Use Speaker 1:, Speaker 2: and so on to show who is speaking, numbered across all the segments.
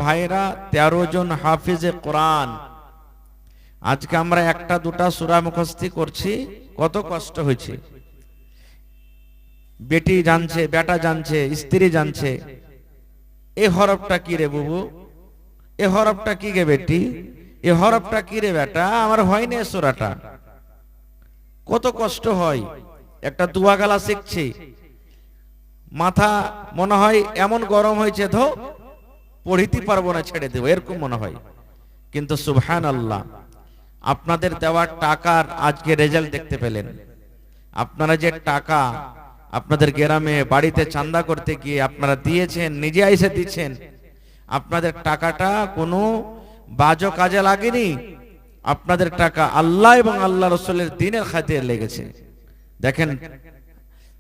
Speaker 1: ভাইরা, 13 জন হাফিজে কোরআন। আজকে আমরা একটা দুটা সূরা মুখস্থ করছি, কত কষ্ট হয়েছে। বেটি জানছে, বেটা জানছে, স্ত্রী জানছে, এ হরফটা কি রে বুবু, এ হরফটা কি গে বেটি, এ হরফটা কি রে বেটা, আমার হয়নি সূরাটা। কত কষ্ট হয়। একটা দুয়া গালা শিখছি, মাথা মনে হয় এমন গরম হয়েছে, ধো পড়িতে পারবো না, ছেড়ে দেবো, এরকম মনে হয়। কিন্তু সুবহানাল্লাহ, আপনাদের দেওয়া টাকার আজকে রেজাল্ট দেখতে পেলেন। আপনারা যে টাকা আপনাদের গ্রামে বাড়িতে চাঁদা করতে গিয়ে আপনারা দিয়েছেন, নিজে আইসে দিচ্ছেন, আপনাদের টাকাটা কোনো বাজে কাজে লাগেনি। আপনাদের টাকা আল্লাহ এবং আল্লাহ রাসূলের দ্বীনের খাতিরে লেগেছে। দেখেন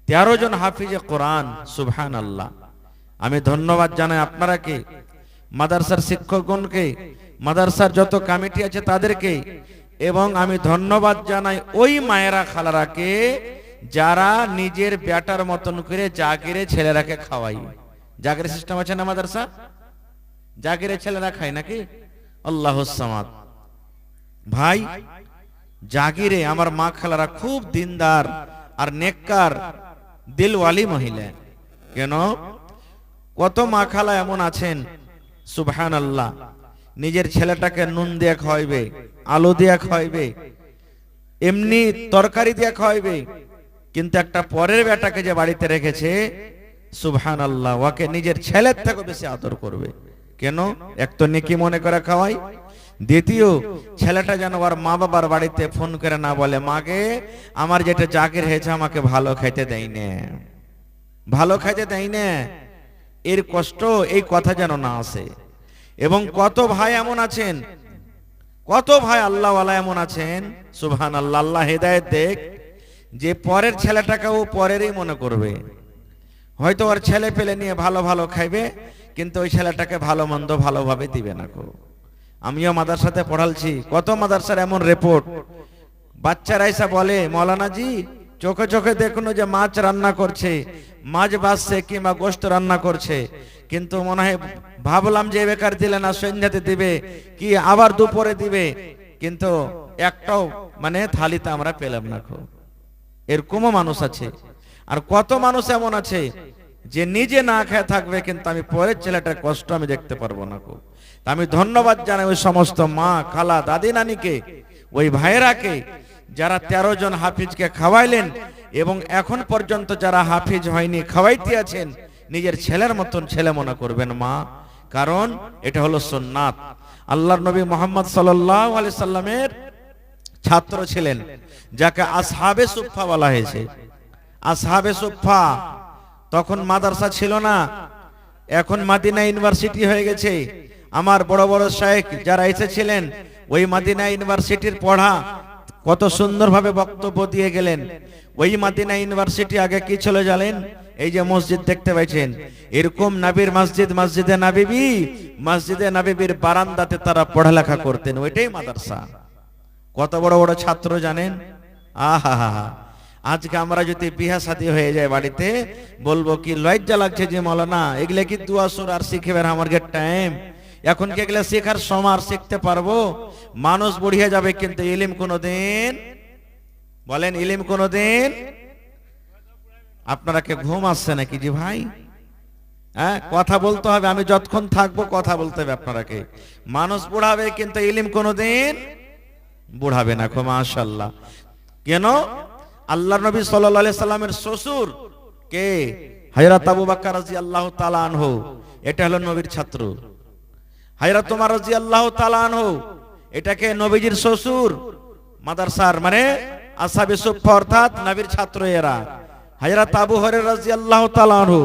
Speaker 1: 13 জন হাফিজে কোরআন, সুবহানাল্লাহ। আমি ধন্যবাদ জানাই আপনারাকে, মাদ্রাসার শিক্ষকগণকে, মাদ্রাসার যত কমিটি আছে তাদেরকে, এবং আমি ধন্যবাদ জানাই ওই মায়েরা খালারাকে যারা নিজের বেটার মতন করে জাগিরে ছেলেরাকে খাওয়াই। জাগিরে সিস্টেম আছে না মাদ্রাসা, জাগিরে ছেলেরা খায় নাকি? আল্লাহুস সামাদ। ভাই, জাগিরে আমার মা খালারা খুব দিনদার আর নেককার দিলওয়ালি মহিলা। কেন, কত মা খালা এমন আছেন সুবহানাল্লাহ, নিজের ছেলেটাকে নুন দিয়ে খাওয়াইবে, আলু দিয়ে খাওয়াইবে, এমনি তরকারি দিয়ে খাওয়াইবে, কিন্তু একটা পরের বেটাকে যে বাড়িতে রেখেছে সুবহানাল্লাহ, ওকে নিজের ছেলের থেকে বেশি আদর করবে। কেন, এক তো নেকি মনে করে খাওয়াই, দ্বিতীয় ছেলেটা যেন ওর মা বাবার বাড়িতে ফোন করে না বলে, মাকে আমার যেটা জাগির হয়েছে আমাকে ভালো খাইতে দেয় না, ভালো খাইতে দেয় না, এর কষ্ট এই কথা যেন না আসে। এবং কত ভাই এমন আছেন, কত ভাই আল্লাহওয়ালা এমন আছেন সুবহানাল্লাহ, আল্লাহ হেদায়েত দেখ, যে পরের ছেলেটাকে ও পরেরই মনে করবে। হয়তো ওর ছেলে পেলে নিয়ে ভালো ভালো খাইবে, কিন্তু ওই ছেলেটাকে ভালো মন্দ ভালোভাবে দিবে না। আমিও মাদ্রাসাতে পড়ালছি, কত মাদ্রাসার এমন রিপোর্ট, বাচ্চারা এসে বলে, মৌলানা জি চোখে চোখে দেখুন যে মাছ রান্না করছে, মাছ বাসছে কিংবা গোশত রান্না করছে, কিন্তু মনে হয় ভাবলাম যে বেকার দিলে না, সন্ধ্যাতে দিবে কি আবার দুপুরে দিবে, কিন্তু একটাও মানে থালিতে আমরা পেলাম না। এরকমও মানুষ আছে। আর কত মানুষ এমন আছে যে নিজে না খেয়ে থাকবে, কিন্তু আমি পরের ছেলেটার কষ্ট আমি দেখতে পারবো না। আমি ধন্যবাদ জানাই ওই সমস্ত মা খালা দাদি নানিকে, ওই ভাইরাকে যারা 13 জন হাফিজকে খাওয়াইলেন, এবং এখন পর্যন্ত যারা হাফিজ হয়নি খাওয়াইতে আছেন, নিজের ছেলের মতন ছেলে মনে করবেন মা, কারণ এটা হলো সুন্নাত। আল্লাহর নবী মুহাম্মদ সাল্লাল্লাহু আলাইহি সাল্লামের ছাত্র ছিলেন, যাকে আসহাবে সুফফা বলা হয়েছে। আসহাবে সুফফা তখন মাদ্রাসা ছিল না, এখন মাদিনা ইউনিভার্সিটি হয়ে গেছে। আমার বড় বড় শায়েখ যারা এসেছিলেন ওই মাদিনা ইউনিভার্সিটির পড়া, কত সুন্দরভাবে বক্তব্য দিয়ে গেলেন। ওই মাদিনা ইউনিভার্সিটি আগে কি ছিল জানেন? এই যে মসজিদ দেখতে পাচ্ছেন, এরকম নবীর মসজিদ, মসজিদে নববী, মসজিদে নববীর বারান্দাতে তারা পড়ালেখা করতেন, ওইটাই মাদ্রাসা। কত বড় বড় ছাত্র জানেন? আহা, আজকে আমরা যদি বিয়া শাদী হয়ে যায় বাড়িতে, বলবো কি লজ্জা লাগছে যে মৌলানা এগুলা কি দুয়া সুরা আর শিখবে আমার গে টাইম, এখন কি এগুলা শেখার সময় আর শিখতে পারবো? মানুষ বুড়িয়ে যাবে, কিন্তু ইলম কোনোদিন, বলেন ইলম কোনোদিন। আপনারা কে ঘুম আসছে নাকি জি ভাই? হ্যাঁ, কথা বলতে হবে, আমি যতক্ষণ থাকবো কথা বলতে হবে আপনারাকে। মানুষ বুড়াবে, কিন্তু ইলম কোনোদিন বুড়াবে না। মাশাআল্লাহ। কেন? আল্লাহর নবী সাল্লাল্লাহু আলাইহি সাল্লামের শ্বশুর কে? হযরত আবু বকর রাদিয়াল্লাহু তাআলা আনহু, এটা হলো নবীর ছাত্র। হযরত ওমর রাদিয়াল্লাহু তাআলা আনহু, এটাকে নবীজির শ্বশুর। মাদ্রাসার মানে আসহাবে সুফফা অর্থাৎ নবীর ছাত্র এরা। হযরত আবু হুরায়রা রাদিয়াল্লাহু তাআলা আনহু,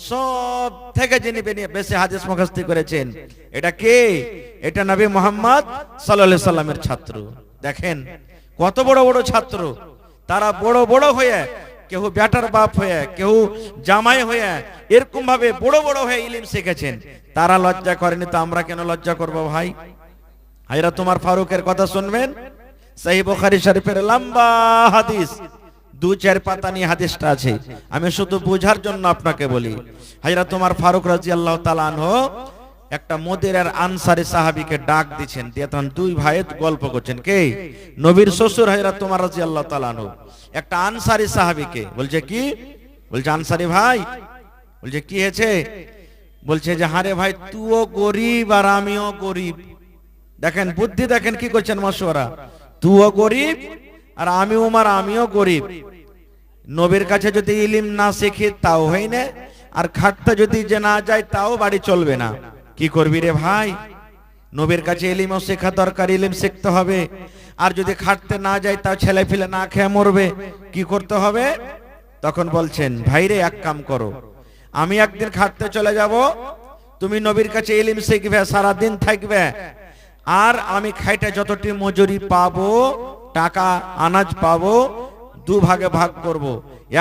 Speaker 1: সব থেকে যিনি বেশি হাদিস মুখস্থ করেছেন, এটা কে? এটা নবী মুহাম্মদ সাল্লাল্লাহু আলাইহি সাল্লামের ছাত্র। দেখেন কত বড় বড় ছাত্র, তারা বড় বড় হয়ে, কেউ বেটার বাপ হয়ে, কেউ জামাই হয়ে, এরকম ভাবে বড় বড় হয়ে ইলম শিখেছেন। তারা লজ্জা করেনি, তো আমরা কেন লজ্জা করব ভাই? হযরত ওমর ফারুকের কথা শুনবেন, সহিহ বুখারী শরীফের লম্বা হাদিস, 2-4 পাতা নিয়ে হাদিসটা আছে, আমি শুধু বোঝার জন্য আপনাকে বলি। হযরত ওমর ফারুক রাদিয়াল্লাহু তাআলা আনহু একটা মদিরার আনসারী সাহাবীকে ডাক দিচ্ছেন, দিয়ে তখন দুই ভাই গল্প করছেন। কে? নবীর শ্বশুর হযরত ওমর রাদিয়াল্লাহু তাআলা আনহু একটা আনসারী সাহাবীকে বলছে, কি বলছে? আনসারী ভাই বলছে, কি হয়েছে? বলছে যে, হারে ভাই, তুইও গরিব আর আমিও গরিব। দেখেন বুদ্ধি, দেখেন কি করছেন মশওয়ারা। তুইও গরিব আর আমি ওমর, আমিও গরিব। নবীর কাছে যদি ইলম না শিখি তাও হয় না, আর খাটতে যদি যে না যায় তাও বাড়ি চলবে না। কি করবি রে ভাই? নবীর কাছে ইলমও শেখা দরকার, ইলম শিখতে হবে। আর যদি খাটতে না যায় তাও ছেলে ফেলে না খেয়ে মরবে। কি করতে হবে? তখন বলছেন, ভাইরে এক কাম করো, আমি একদিন খাটতে চলে যাব, তুমি নবীর কাছে ইলম শিখবে, সারা দিন থাকবে, আর আমি খাইতে যতটি মজুরি পাবো, টাকা আনাজ পাবো, দু ভাগে ভাগ করব।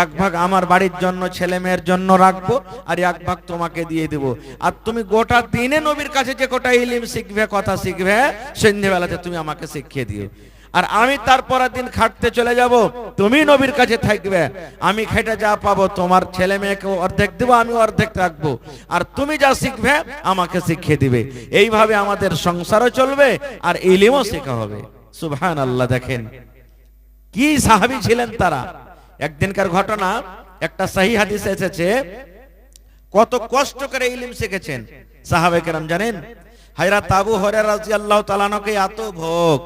Speaker 1: এক ভাগ আমার বাড়ির জন্য, ছেলে মেয়ের জন্য রাখবো, আর এক ভাগ তোমাকে দিয়ে দেব। আর তুমি গোটা দিনে নবীর কাছে যে গোটা ইলম শিখবে, কথা শিখবে, সন্ধ্যেবেলাতে তুমি আমাকে শিখিয়ে দিও। আর আমি তারপরের দিন খাটতে চলে যাব, তুমি নবীর কাছে থাকবে, আমি খেটে যা পাবো তোমার ছেলে মেয়েকে অর্ধেক দেবো, আমি অর্ধেক রাখবো, আর তুমি যা শিখবে আমাকে শিখিয়ে দিবে। এইভাবে আমাদের সংসারও চলবে আর ইলমও শেখা হবে। সুবহানাল্লাহ। দেখেন কি সাহাবী ছিলেন তারা। একদিনকার ঘটনা, একটা সহিহ হাদিসে এসেছে, কত কষ্ট করে ইলম শিখেছেন সাহাবায়ে কেরাম জানেন? হযরত আবু হুরায়রা রাদিয়াল্লাহু তাআলা আনহুকে এত ভোগ,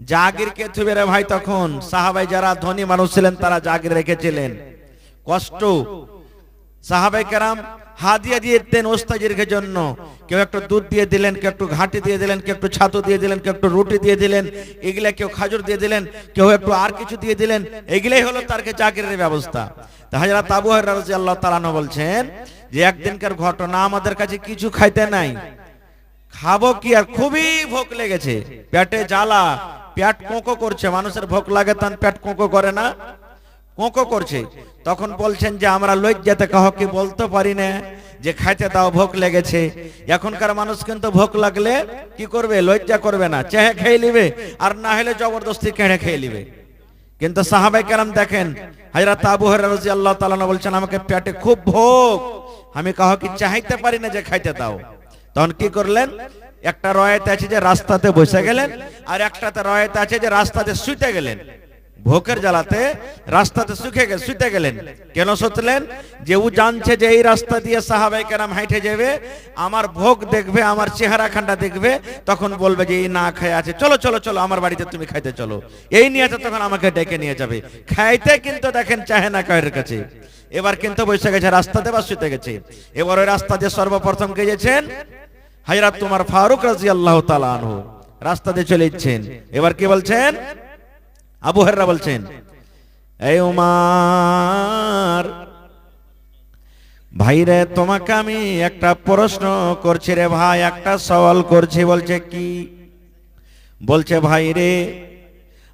Speaker 1: জাগির কে থুবে রে ভাই। তখন সাহাবাই যারা ধনী মানুষ ছিলেন তারা জাগির রেখেছিলেন। কষ্ট, সাহাবায়ে কেরাম হাদিয়া দিতেন ওস্তাদের জন্য। কেউ একটু দুধ দিয়ে দিলেন, কেউ একটু ঘাটি দিয়ে দিলেন, কেউ একটু ছাতু দিয়ে দিলেন, কেউ একটু রুটি দিয়ে দিলেন, এগুলা কেউ খাজুর দিয়ে দিলেন, কেউ একটু আর কিছু দিয়ে দিলেন। এগুলাই হলো তার জাগিরের ব্যবস্থা। তা হযরত আবু হুরায়রা রাদিয়াল্লাহু তাআলা আনহু বলছেন যে, একদিনকার ঘটনা, আমাদের কাছে কিছু খাইতে নাই, খাবো কি? আর খুবই ভোগ লেগেছে, পেটে জ্বালা, পেট কোঁকো করছে। মানুষের ভোগ লাগে তখন পেট কোঁকো করে না? কোঁকো করছে। তখন বলছেন যে, আমরা লজ্জাতে কাউকে বলতে পারি না যে খাইতে দাও, ভোগ লেগেছে। এখনকার মানুষ কিন্তু ভোগ লাগলে কি করবে? লজ্জা করবে না, চেহে খেয়ে নিবে, আর না হলে জবরদস্তি কেড়ে খেয়ে নিবে। কিন্তু সাহাবায়ে কেরাম দেখেন, হযরত আবু হুরায়রা রাদিয়াল্লাহু তাআলা আনহু বলছেন, আমাকে পেটে খুব ভোগ, আমি কাউকে চাইতে পারি না যে খাইতে দাও। তখন কি করলেন? একটা রয়াতে আছে যে রাস্তাতে বসে গেলেন, আর একটাতে রয়াতে আছে যে রাস্তাতে শুতে গেলেন। ভোকের জ্বালাতে রাস্তাতে শুতে গেলেন। কেন শুতলেন? যে ও জানছে যে এই রাস্তা দিয়ে সাহাবায়ে কেরাম হাঁটে যাবে, আমার ভোগ দেখবে, আমার চেহারা খান্ডা দেখবে, তখন বলবে যে এই না খেয়ে আছে, চলো চলো চলো আমার বাড়িতে তুমি খাইতে চলো। এই নিয়েতে তখন আমাকে ডেকে নিয়ে যাবে। খাইতে কিন্তু দেখেন চাহে না কারোর কাছে। এবার কিন্তু বসে গেছে রাস্তাতে বা শুতে গেছে। এবার ওই রাস্তা দিয়ে সর্বপ্রথম গিয়েছেন হযরত ওমর ফারুক রাদিয়াল্লাহু তাআলা আনহু, রাস্তা দিয়ে চলে যাচ্ছেন। এবার কি বলছেন? আবু হুরায়রা বলছেন, এই ওমর ভাইরে, তোমাকে আমি একটা প্রশ্ন করছি রে ভাই, একটা সওয়াল করছি। বলছে কি? বলছে, ভাইরে,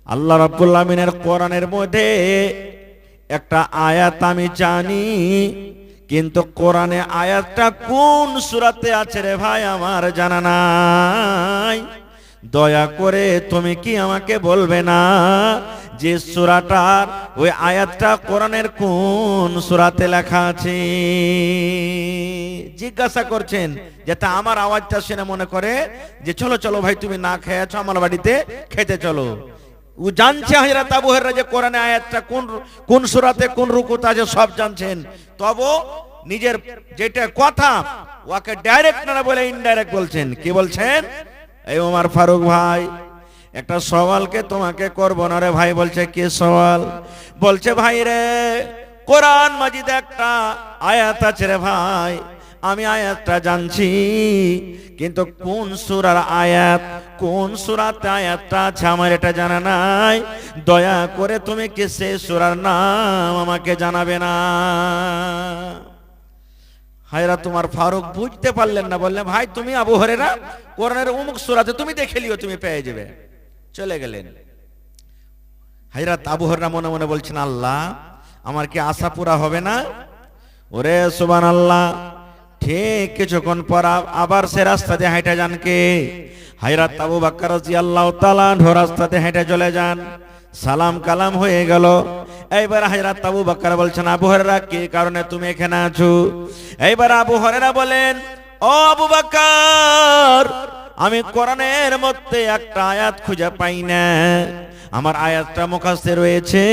Speaker 1: আল্লাহ রাব্বুল আমিনের কোরআনের মধ্যে একটা আয়াত আমি জানি, কিন্তু কোরআনে আয়াতটা কোন সূরাতে আছে রে ভাই আমার জানা নাই। দয়া করে তুমি কি আমাকে বলবে না যে সূরাটার ওই আয়াতটা কোরআনের কোন সূরাতে লেখা আছে? জিজ্ঞাসা করছেন যাতে আমার আওয়াজটা শুনে মনে করে যে চলো চলো ভাই, তুমি না খেয়ে আছো, আমার বাড়িতে খেতে চলো। ও জানছে হযরত আবু হুরায়রা যে কোরআনে আয়াতটা কোন সূরাতে কোন রুকুতে আছে সব জানছেন, তবে নিজের যেটা কথা ওকে ডাইরেক্ট না বলে ইনডাইরেক্ট বলছেন। কি বলছেন? এই ওমর ফারুক ভাই, একটা সওয়ালকে তোমাকে করব না রে ভাই। বলছে, কি সওয়াল? বলছে, ভাই রে, কোরআন মাজিদে একটা আয়াত আছে রে ভাই, আমি আয়াতটা জানছি, কিন্তু কোন সূরার আয়াত, কোন সূরাতে আয়াতটা আছে আমার এটা জানা নাই। দয়া করে তুমি কি সেই সূরার নাম আমাকে জানাবে না? হযরত ওমর ফারুক বুঝতে পারলেন না, বললেন, ভাই তুমি আবু হুরায়রা, কোরআনের অমুক সূরাতে তুমি দেখে লিও, তুমি পেয়ে যাবে। চলে গেলেন। হযরত আবু হুরায়রা মনে মনে বলছেন, আল্লাহ, আমার কি আশা পুরা হবে না? ওরে সুবহানাল্লাহ। ঠিক কিছুক্ষণ পর আবার সে রাস্তাতে হেঁটে যান কে? হযরত আবু বকর রাদিয়াল্লাহু তাআলা আনহু রাস্তাতে হেঁটে চলে যান। সালাম কালাম হয়ে গেল। এইবার হযরত আবু বকর বলছেন, আবু হুরায়রা, কি কারণে তুমি এখানে আছো? এইবার আবু হুরায়রা বলেন, ও ও আবু বকর, আমি কোরআনের মধ্যে একটা আয়াত খুঁজে পাই না। আমার আয়াতটা মুখস্থ রয়েছে,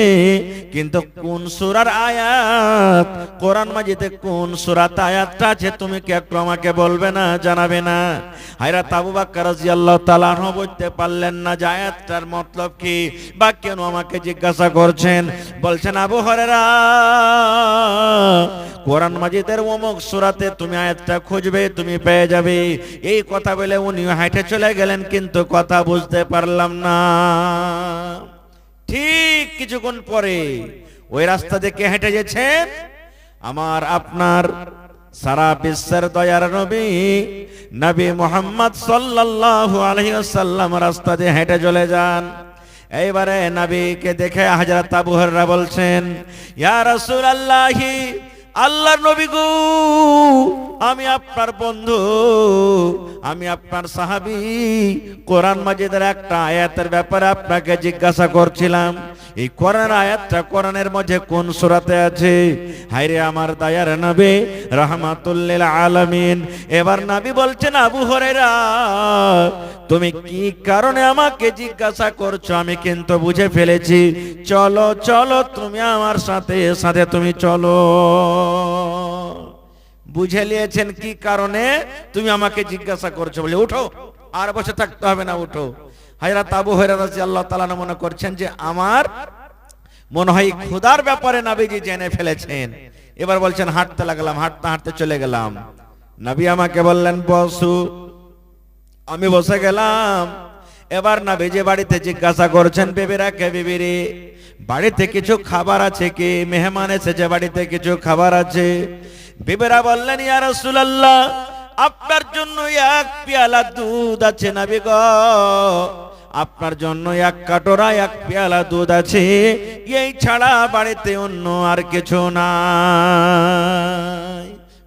Speaker 1: কিন্তু কোন সূরার আয়াত, কোরআন মাজিদে কোন সূরাতে আয়াতটা আছে তুমি কি একটু আমাকে বলবে না, জানাবে না? হযরত আবু বকর রাদিয়াল্লাহু তাআলা আনহু বলতে পারলেন না যে আয়াতটার মতলব কি, বা কেন আমাকে জিজ্ঞাসা করছেন। বলছেন আবু হুরায়রা, কোরআন মাজিদের অমুক সূরাতে তুমি আয়াতটা খুঁজবে, তুমি পেয়ে যাবে। এই কথা বলে উনি হাঁটে চলে গেলেন, কিন্তু কথা বুঝতে পারলাম না। ঠিক কিছুক্ষণ পরে ওই রাস্তা থেকে হেঁটে গেছেন আমার আপনার সারা বিশ্বের দয়ার নবী, নবী মুহাম্মদ সাল্লাল্লাহু আলাইহি ওয়াসাল্লাম রাস্তা দিয়ে হেঁটে চলে যান। এইবারে নবীকে দেখে হযরত আবু হুরায়রা বলছেন, ইয়া রাসূলুল্লাহি, আল্লাহর নবী গো, আমি আপনার বন্ধু, আমি আপনার সাহাবী, কোরআন মাজিদের একটা আয়াতের ব্যাপারে আপনাকে জিজ্ঞাসা করছিলাম। এই কোরআন আয়াতটা কোরআনের মধ্যে কোন সূরাতে আছে? হায়রে আমার দয়ার নবী রাহমাতুল লিল আলামিন। এবার নবী বলছেন, আবু হুরায়রা, তুমি কি কারণে আমাকে জিজ্ঞাসা করছো আমি কিন্তু বুঝে ফেলেছি। চলো চলো, তুমি আমার সাথে সাথে তুমি চলো। বুঝে নিয়েছেন কি কারণে তুমি আমাকে জিজ্ঞাসা করছো, বলে উঠো, আর বসে থাকতে হবে না, উঠো। হযরত আবু হুরায়রা রাদিয়াল্লাহু তাআলা মনে করছেন যে আমার মনে হয় ক্ষুধার ব্যাপারে নবীজি জেনে ফেলেছেন। এবার বলছেন হাঁটতে লাগলাম, হাঁটতে হাঁটতে চলে গেলাম। নবী আমাকে বললেন বসু, আমি বসে গেলাম। এবার নবীজি বাড়িতে জিজ্ঞাসা করছেন, বেবিরা কে, বিবিরে বাড়িতে কিছু খাবার আছে কি? মেহমান এসেছে, বাড়িতে কিছু খাবার আছে। বিবিরা বললেন, ইয়া রাসূলুল্লাহ, আপনার জন্য এক পেয়ালা দুধ আছে নবী গো, আপনার জন্য এক কাটোরা এক পেয়ালা দুধ আছে, এই ছাড়া বাড়িতে অন্য আর কিছু নাই।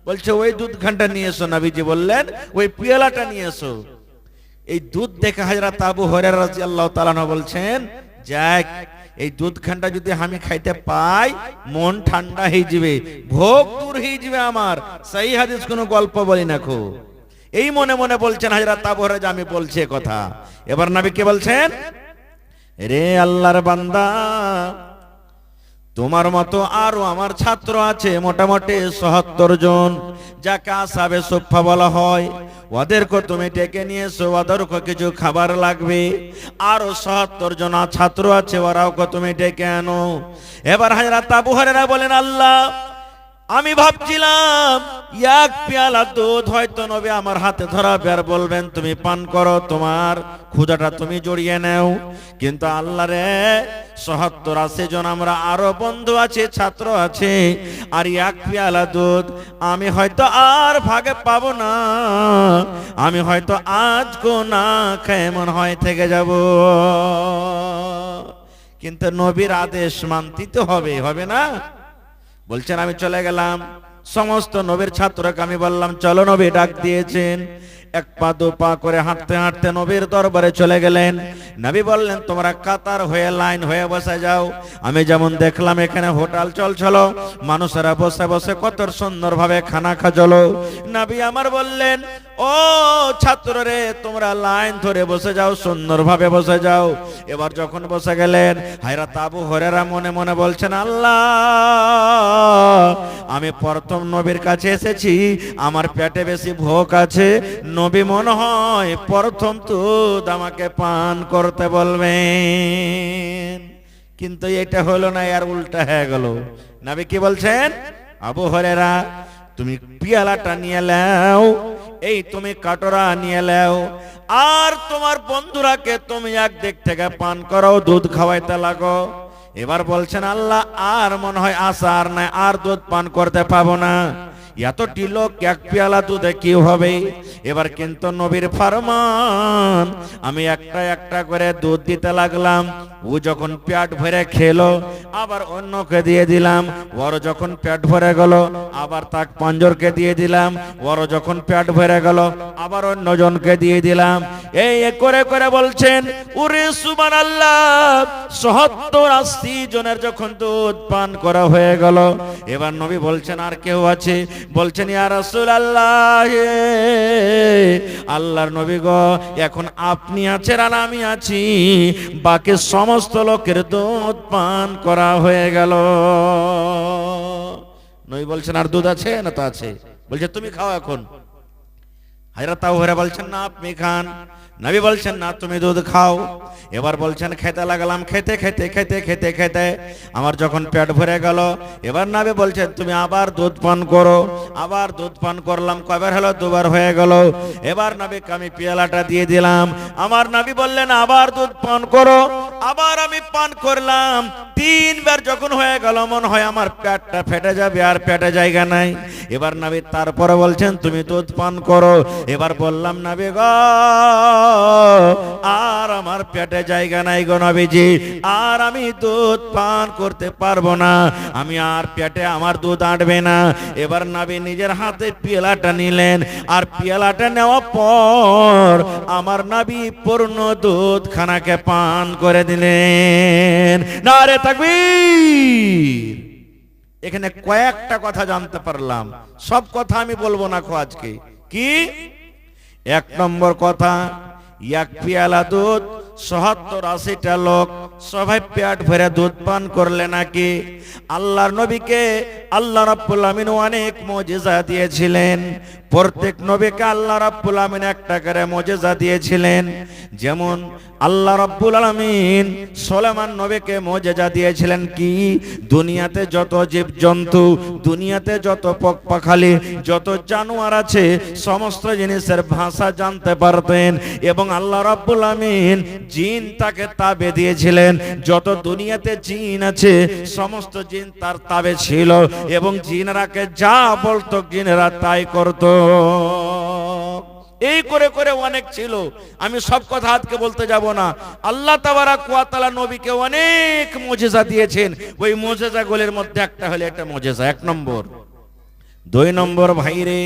Speaker 1: বলছে ওই দুধ ঘন্টা নিয়ে এসো। নবীজি বললেন ওই পেয়ালাটা নিয়ে এসো। এই দুধ দেখে হযরত আবু হুরায়রা রাদিয়াল্লাহু তাআলা বলছেন, যাক, এই দুধ খানটা যদি আমি খাইতে পাই মন ঠান্ডা হয়ে যাবে, ভোগ দূর হয়ে যাবে আমার। সেই হাদিস কোনো গল্প বলি না খো। এই মনে মনে বলছেন হযরত আবু হুরায়রা, আমি বলছি কথা। এবার নবী কে বলছেন, রে আল্লাহর বান্দা, তোমার মতো আরো আমার ছাত্র আছে মোটামুটি ৭৭ জন, যাকে আসহাবে সুফফা বলা হয়। ওদেরকে তুমি ডেকে নিয়ে এসো, ওদেরকে কিছু খাবার লাগবে। আরো ৭৭ জন ছাত্র আছে, ওরাও তুমি ডেকে আনো। এবার হযরত আবু হুরায়রা বলেন, আল্লাহ, আমি ভাবছিলাম এক পেয়ালা দুধ হয়তো নবী আমার হাতে ধরাবে আর বলবেন তুমি পান করো, তোমার ক্ষুধাটা তুমি জড়িয়ে নাও। কিন্তু আল্লাহ রে, ৭০-৮০ জন আমরা আরো বন্ধু আছে, ছাত্র আছে, আর এক পেয়ালা দুধ আমি হয়তো আর ভাগে পাবো না। আমি হয়তো আজকে না খেয়ে মনে হয় থেকে যাব। কিন্তু নবীর আদেশ মানতে তো হবে, হবে না? বলছেন আমি চলে গেলাম। সমস্ত নবীর ছাত্রকে আমি বললাম চলো, নবী ডাক দিয়েছেন। এক পা দু পা করে হাঁটতে হাঁটতে নবীর দরবারে চলে গেলেন। নবী বললেন তোমরা কাতার হয়ে লাইন হয়ে বসে যাও। আমি যেমন দেখলাম এখানে হোটেল চলছিল, মানুষেরা বসে বসে কত সুন্দর ভাবে খানা খাজলো। নবী আমার বললেন, ও ছাত্র রে, তোমরা লাইন ধরে বসে যাও, সুন্দর ভাবে বসে যাও। এবার যখন বসে গেলেন, হযরত আবু হুরায়রা মনে মনে বলছেন, আল্লাহ, আমি প্রথম নবীর কাছে এসেছি, আমার পেটে বেশি ভোগ আছে, নবী মনে হয় প্রথম দুধ আমাকে পান করতে বলবেন। কিন্তু এটা হলো না, আর উল্টা হয়ে গেল। নবী কি বলছেন, আবু হুরায়রা, তুমি পেয়ালাটা নিয়ে নাও, এই তুমি কাটোরা নিয়ে নাও, আর তোমার বন্ধুরাকে তুমি এক দিক থেকে পান করো, দুধ খাওয়াইতে লাগো। এবার বলছেন, আল্লাহ, আর মনে হয় আশা আর নাই, আর দুধ পান করতে পাবো না। এতটি লোক এক পেয়ালা দুধে কি হবে? এবার কিন্তু নবীর ফরমান, আমি একটা একটা করে দুধ দিতে লাগলাম। ও যখন পেট ভরে খেলো, আবার অন্যকে দিয়ে দিলাম। ওর যখন পেট ভরে গেল, আবার তাক পাঁচজনকে দিয়ে দিলাম। ওর যখন পেট ভরে গেল, আবার অন্যজনকে দিয়ে দিলাম। এই করে করে বলছেন, ওরে সুবহানাল্লাহ, ৭০-৮০ জনের যখন দুধ পান করা হয়ে গেল, এবার নবী বলছেন আর কেউ আছে? বলছেন ইয়া রাসূলুল্লাহ, আল্লাহর নবী গো, এখন আপনি আছেন আর আমি আছি, বাকি সমস্ত লোকের দুধ পান করা হয়ে গেল। নবী বলছেন আর দুধ আছে না? তো আছে। বলছে তুমি খাও এখন। হযরত আবু হুরায়রা বলছেন না আপনি খান। নবী বলছেন না তুমি দুধ খাও। এবার বলছেন খেতে লাগলাম, খেতে খেতে খেতে খেতে খেতে আমার যখন পেট ভরে গেল, এবার নবী বলছেন তুমি আবার দুধ পান করো। আবার দুধ পান করলাম, কয়বার হলো? দুবার হয়ে গেল। এবার নবীকে আমি পেয়ালাটা দিয়ে দিলাম। আমার নবী বললেন আবার দুধ পান করো। আবার আমি পান করলাম। তিনবার যখন হয়ে গেল, মনে হয় আমার পেটটা ফেটে যাবে, আর পেটে জায়গা নাই। এবার নবী তারপরে বলছেন তুমি দুধ পান করো। এবার বললাম নবী গো, আর আমার পেটে জায়গা নাই গো নবীজি, আর আমি দুধ পান করতে পারবো না, আমি আর পেটে আমার দুধ আটবে না। এবার নবী নিজের হাতে পেয়ালাটা নিলেন, আর পেয়ালাটা নেওয়ার পর আমার নবী পূর্ণ দুধ খানাকে পান করে দিলেন। নারে তাকবীর। এখানে কয়েকটা কথা জানতে পারলাম, সব কথা আমি বলবো না আজকে। কি? এক নম্বর কথা, এক পেয়ালা দুধ ৭০-৮০টা লোক সবাই পেট ভরে দুধ পান করলে নাকি? আল্লাহর নবীকে আল্লাহ রাব্বুল আমিন অনেক মুজিজা দিয়েছিলেন। প্রত্যেক নবীকে আল্লাহ রাব্বুল আমিন একটা করে মুজিজা দিয়েছিলেন। যেমন আল্লাহ রাব্বুল আমিন সুলাইমান নবীকে মুজিজা দিয়েছিলেন কি? দুনিয়াতে যত জীবজন্তু, দুনিয়াতে যত পক্ষপাখালি, যত জানোয়ার আছে, সমস্ত জিনিসের ভাষা জানতে পারতেন। এবং আল্লাহ রাব্বুল আমিন জিন তাকে তাবে দিয়েছিলেন। যত দুনিয়াতে জিন আছে, সমস্ত জিন তার তাবে ছিল, এবং জিনরাকে যা বলতো জিনেরা তাই করত। এই করে করে অনেক ছিল, আমি সব কথা আজকে বলতে যাব না। আল্লাহ তাবারাক ওয়া তাআলা নবীকে অনেক মুজিজা দিয়েছেন। ওই মুজিজাগুলোর মধ্যে একটা হলো এটা মুজিজা, এক নম্বর। দুই নম্বর ভাইরে,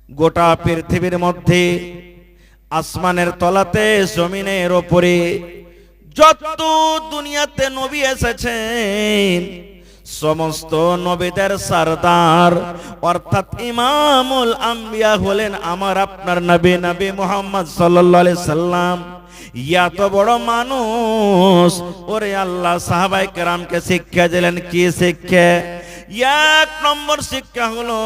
Speaker 1: গোটা পৃথিবীর মধ্যে আসমানের তলাতে, জমিনের উপরে যত দুনিয়াতে নবী এসেছেন, সমস্ত নবীদের সরদার অর্থাৎ ইমামুল আম্বিয়া হলেন আমার আপনার নবী, নবী মুহাম্মদ সাল্লাল্লাহু আলাইহি সাল্লাম। এত বড় মানুষ, ওরে আল্লাহ সাহাবায়ে কেরামকে শিক্ষা দিলেন। কি শিক্ষা? এক নম্বর শিক্ষা হলো,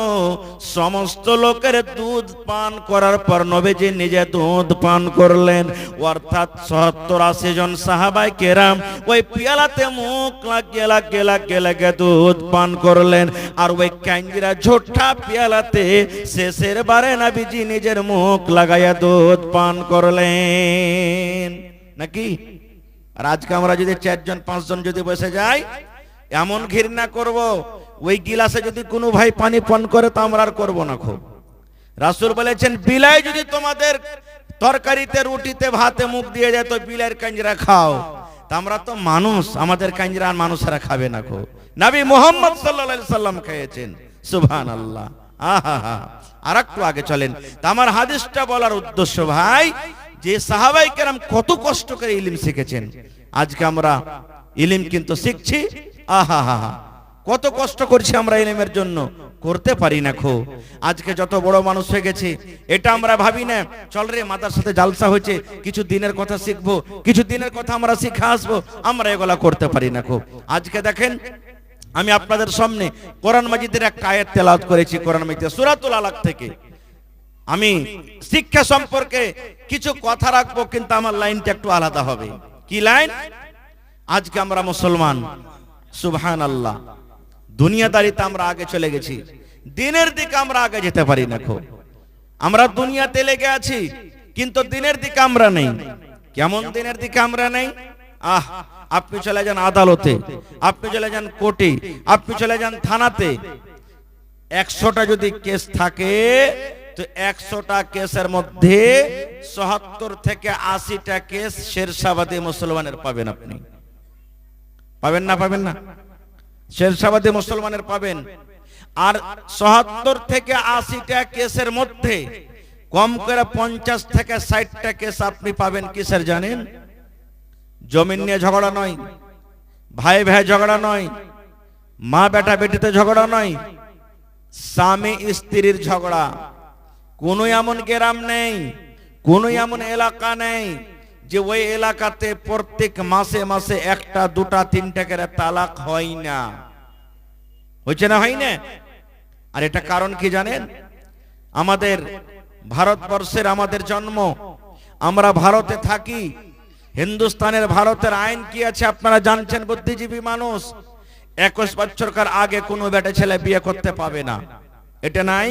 Speaker 1: সমস্ত লোকের দুধ পান করার পর নবীজি নিজে দুধ পান করলেন। অর্থাৎ ৭০-৮০ জন সাহাবায়ে কেরাম ওই পেয়ালাতে মুখ লাগিয়ে লাগিয়ে লাগিয়ে লাগিয়ে দুধ পান করলেন। আর ওই কাঞ্জিরা ঝোঠা পেয়ালাতে শেষের বারে নবীজি নিজের মুখ লাগাইয়া দুধ পান করলেন নাকি? আর আজকে আমরা যদি ৪ জন ৫ জন যদি বসে যাই, এমন ঘৃণা করব, ওই গিলাসে যদি কোনো ভাই পানি পান করে তো আমরা আর করবো না। খুব রাসূল বলেছেন, বিলাই যদি তোমাদের তরকারিতে, রুটিতে, ভাতে মুখ দিয়ে যায় তো বিলাইয়ের কাঞ্জিরা খাও। তা আমরা তো মানুষ, আমাদের কাঞ্জিরা আর মানুষেরা খাবে না। খুব নবী মুহাম্মদ সাল্লাল্লাহু আলাইহি সাল্লাম খেয়েছেন। সুবহানাল্লাহ। আহা, আর একটু আগে চলেন। তা আমার হাদিসটা বলার উদ্দেশ্য ভাই, যে সাহাবায়ে কেরাম কত কষ্ট করে ইলম শিখেছেন। আজকে আমরা ইলম কিন্তু শিখছি, আহা হা, কত কষ্ট করছি আমরা ইলমের জন্য, করতে পারি না। খো আজকে যত বড় মানুষ হয়ে গেছে, এটা আমরা ভাবি না চল রে মাতার সাথে জালসা হয়েছে, কিছু দিনের কথা শিখবো, কিছু দিনের কথা আমরা শিখে আসবো, আমরা এগুলা করতে পারি না। খো আজকে দেখেন, আমি আপনাদের সামনে কোরআন মাজিদের একটা আয়াত তেলাওয়াত করেছি, কোরআন মাজিদের সূরাতুল আলাক থেকে। আমি শিক্ষা সম্পর্কে কিছু কথা রাখবো, কিন্তু আমার লাইনটা একটু আলাদা হবে। কি লাইন? আজকে আমরা মুসলমান, সুবহানাল্লাহ, দুনিয়াদারিতে আমরা আগে চলে গেছি, দিনের দিকে আমরা আগে যেতে পারি না। খো আমরা দুনিয়াতে লেগে আছি, কিন্তু দিনের দিকে আমরা নেই। কেমন দিনের দিকে আমরা নেই? আপনি চলে যান আদালতে, আপনি চলে যান কোর্টে, আপনি চলে যান থানাতে। ১০০টা যদি কেস থাকে, তো ১০০টা কেসের মধ্যে ৭০ থেকে ৮০টা কেস শেরশাবাদী মুসলমানের পাবেন। আপনি পাবেন না? পাবেন না? শেরশাবাদী মুসলমানের পাবেন। আর ৭০ থেকে ৮০টা কেসের মধ্যে কম করে ৫০ থেকে ৬০টা কেস আপনি পাবেন কিসের জানেন? জমিন নিয়ে ঝগড়া নয়, ভাই ভাই ঝগড়া নয়, মা বেটা বেটিতে ঝগড়া নয়, স্বামী স্ত্রীর ঝগড়া। কোনো এমন গ্রাম নেই, কোনো এমন এলাকা নেই যে ওই এলাকাতে প্রত্যেক মাসে মাসে একটা দুটা তিনটা করে তালাক হয় না। হচ্ছে না, হয় না? আর এটা কারণ কি জানেন? আমাদের ভারতবর্ষের আমাদের জন্ম, আমরা ভারতে থাকি। হিন্দুস্তানের ভারতের আইন কি আছে আপনারা জানছেন? বুদ্ধিজীবী মানুষ 21 বছরকার আগে কোনো বেটে ছেলে বিয়ে করতে পাবে না, এটা নাই।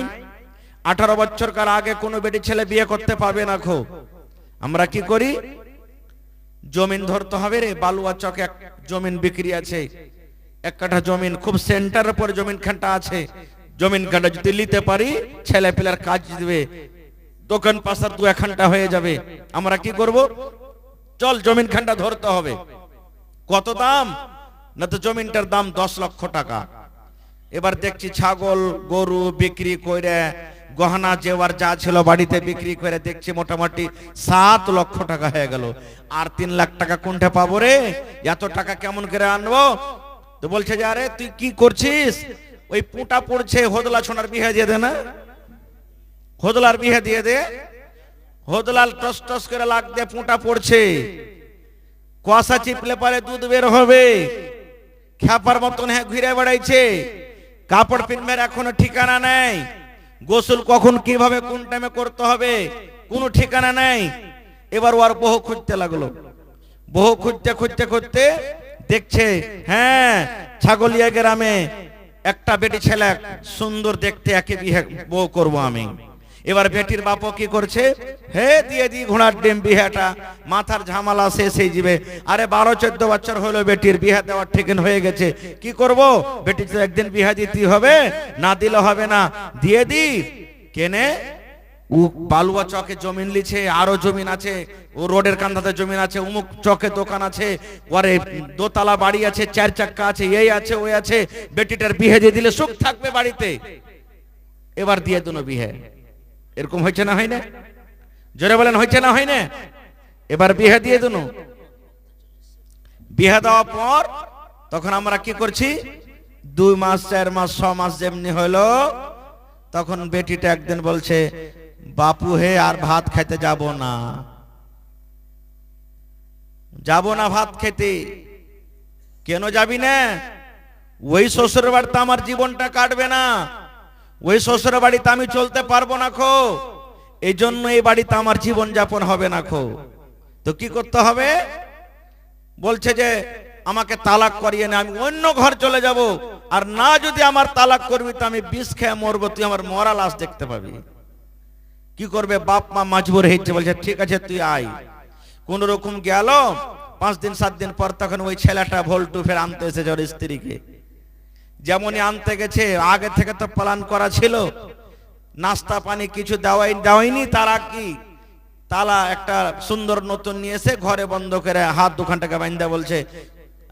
Speaker 1: 18 বছরকার আগে কোনো বেটি ছেলে বিয়ে করতে পাবে না। খো আমরা কি করি? জমিন ধরতে হবে রে, বালুয়া চকে এক জমিন বিক্রি আছে, এক কাঠা জমিন, খুব সেন্টারের পরে জমিন খানটা আছে। জমিন খানটা যদি নিতে পারি, ছেলে পেলার কাজ দিবে, দোকান পাশার 2 ঘন্টা হয়ে যাবে। আমরা কি করব? চল জমিন খানটা ধরতে হবে। কত দাম? না তো জমিনটার দাম 10 লক্ষ টাকা। এবার দেখছি ছাগল গরু বিক্রি করে, গহনা জেওয়ার যা ছিল বাড়িতে বিক্রি করে দেখছি মোটামুটি 7 লক্ষ টাকা হয়ে গেল। আর 3 লাখ টাকা কোনটা পাবো রে? এত টাকা কেমন করে আনবো? তো বলছে যে আরে তুই কি করছিস? ওই পুঁটা পড়ছে, হোদলা ছোনার বিয়ে দিয়ে দে না, হোদলার বিয়ে দিয়ে দে। হোদলাল টস টস করে লাগ দিয়ে পুঁটা পড়ছে, কুয়াশা চিপলে পারে দুধ বের হবে, খ্যাপার মতন হ্যাঁ ঘুরে বেড়াইছে, কাপড় পিনবের এখনো ঠিকানা নেই, গোসল কখন কিভাবে কোন টাইমে করতে হবে কোনো ঠিকানা নেই। এবার ওর বহু খুঁজতে লাগলো, বহু খুঁজতে খুঁজতে খুঁজতে দেখছে হ্যাঁ ছাগলিয়া গ্রামে একটা বেটি ছেলে সুন্দর দেখতে, একে বিয়ে বউ করবো আমি। এবার বেটির বাপও কি করছে? হে দিয়ে দি ঘোড়ার ডিম বিয়েটা, মাথার ঝামেলা শেষ হয়ে যাবে। আরে 12-14 বছর হলো বেটির বিয়ে দেওয়ার ঠিকান হয়ে গেছে, কি করব? বেটি তো একদিন বিয়ে দিতে হবে, না দিলে হবে না, দিয়ে দি। কেনে ও বালুয়া চকে জমিন লিছে, আরো জমিন আছে, ও রোডের কান্ধাতে জমিন আছে, অমুক চকে দোকান আছে, ওরে দোতলা বাড়ি আছে, 4 চাক্কা আছে, এই আছে ওই আছে। বেটিটার বিয়ে দিয়ে দিলে সুখ থাকবে বাড়িতে। এবার দিয়ে দুনো বিয়ে। এরকম হয়েছে না, হয় না? জোরে বলেন, হয়েছে না, হয় না? এবার বিয়ে দিয়ে দুনো। বিয়ে দেওয়ার পর তখন আমরা কি করছি? 2 মাস 4 মাস 6 মাস যেমনি হলো, তখন বেটিটা একদিন বলছে বাপু হে আর ভাত খেতে যাব না, যাব না ভাত খেতে। কেন যাবি না? ওই শ্বশুর বাড়িতে আমার জীবনটা কাটবে না, ওই শ্বশুর বাড়িতে আমি চলতে পারবো না খো, এই জন্য এই বাড়িতে আমার জীবন যাপন হবে না খো। তো কি করতে হবে? বলছে যে আমাকে তালাক করিয়ে নে, আমি অন্য ঘর চলে যাব, আর না যদি আমার তালাক করবি তো আমি বিষ খেয়ে মরবো, তুই আমার মরা লাশ দেখতে পাবি। কি করবে? বাপ মা মজবুর হয়েছে, বলছে ঠিক আছে তুই আয়। কোন রকম গেল, 5 দিন 7 দিন পর তখন ওই ছেলেটা ভোল্টু ফের আনতে এসেছে ওর স্ত্রীকে। যেমনই আনতে গেছে, আগে থেকে তো প্ল্যান করা ছিল, নাস্তা পানি কিছু দেওয়াইনি, তারা কি তালা একটা সুন্দর নতুন নিয়ে এসে ঘরে বন্ধ করে হাত 2 ঘন্টাকে বাইন্দা বলছে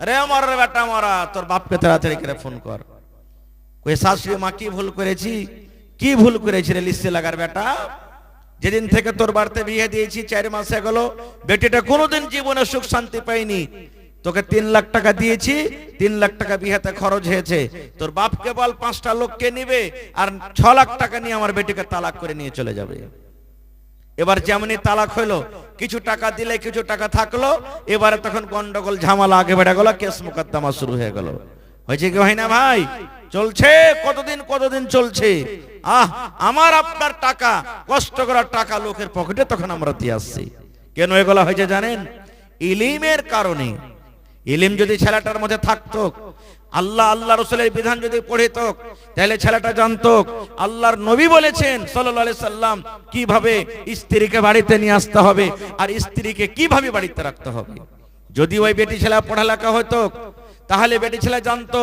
Speaker 1: রে আমার বেটা মরা, তোর বাপকে তাড়াতাড়ি করে ফোন কর। কই শাশুড়ি মা কি ভুল করেছি? কি ভুল করেছি রে লিস্টে লাগার বেটা? যেদিন থেকে তোর বাড়িতে বিয়ে দিয়েছি 4 মাসে গেল, বেটিটা কোনোদিন জীবনে সুখ শান্তি পাইনি। তোকে 3 লাখ টাকা দিয়েছি, 3 লাখ টাকা বিয়েতে খরচ হয়েছে, তোর বাপকে বল 5টা লোককে নিবে, আর 6 লাখ টাকা নিয়ে আমার বেটিকে তালাক করে নিয়ে চলে যাবে। এবার যেমনই তালাক হইলো, কিছু টাকা দিলে কিছু টাকা থাকলো, এবারে তখন গন্ডগোল ঝামেলা আগে বেড়ে গেল, কেস মোকদ্দমা শুরু হয়ে গেল। হয়েছে কি হয় না ভাই? চলছে কতদিন চলছে। আমার আপনার টাকা, কষ্ট করার টাকা লোকের পকেটে তখন আমরা দিয়ে আসছি। কেন এগুলা হয়েছে জানেন? ইলিমের কারণে। ইলিম যদি ছেলেটার মধ্যে থাকতো, আল্লাহ রাসূলের বিধান যদি পড়িত, তাহলে ছেলেটা জানতো আল্লাহর নবী বলেছেন সাল্লাল্লাহু আলাইহি সাল্লাম কিভাবে স্ত্রীকে বাড়িতে নিয়ে আসতে হবে আর স্ত্রীকে কিভাবে বাড়িতে রাখতে হবে। যদি ওই বেটি ছেলে পড়ালেখা হতো, তাহলে বেটি ছেলে জানতো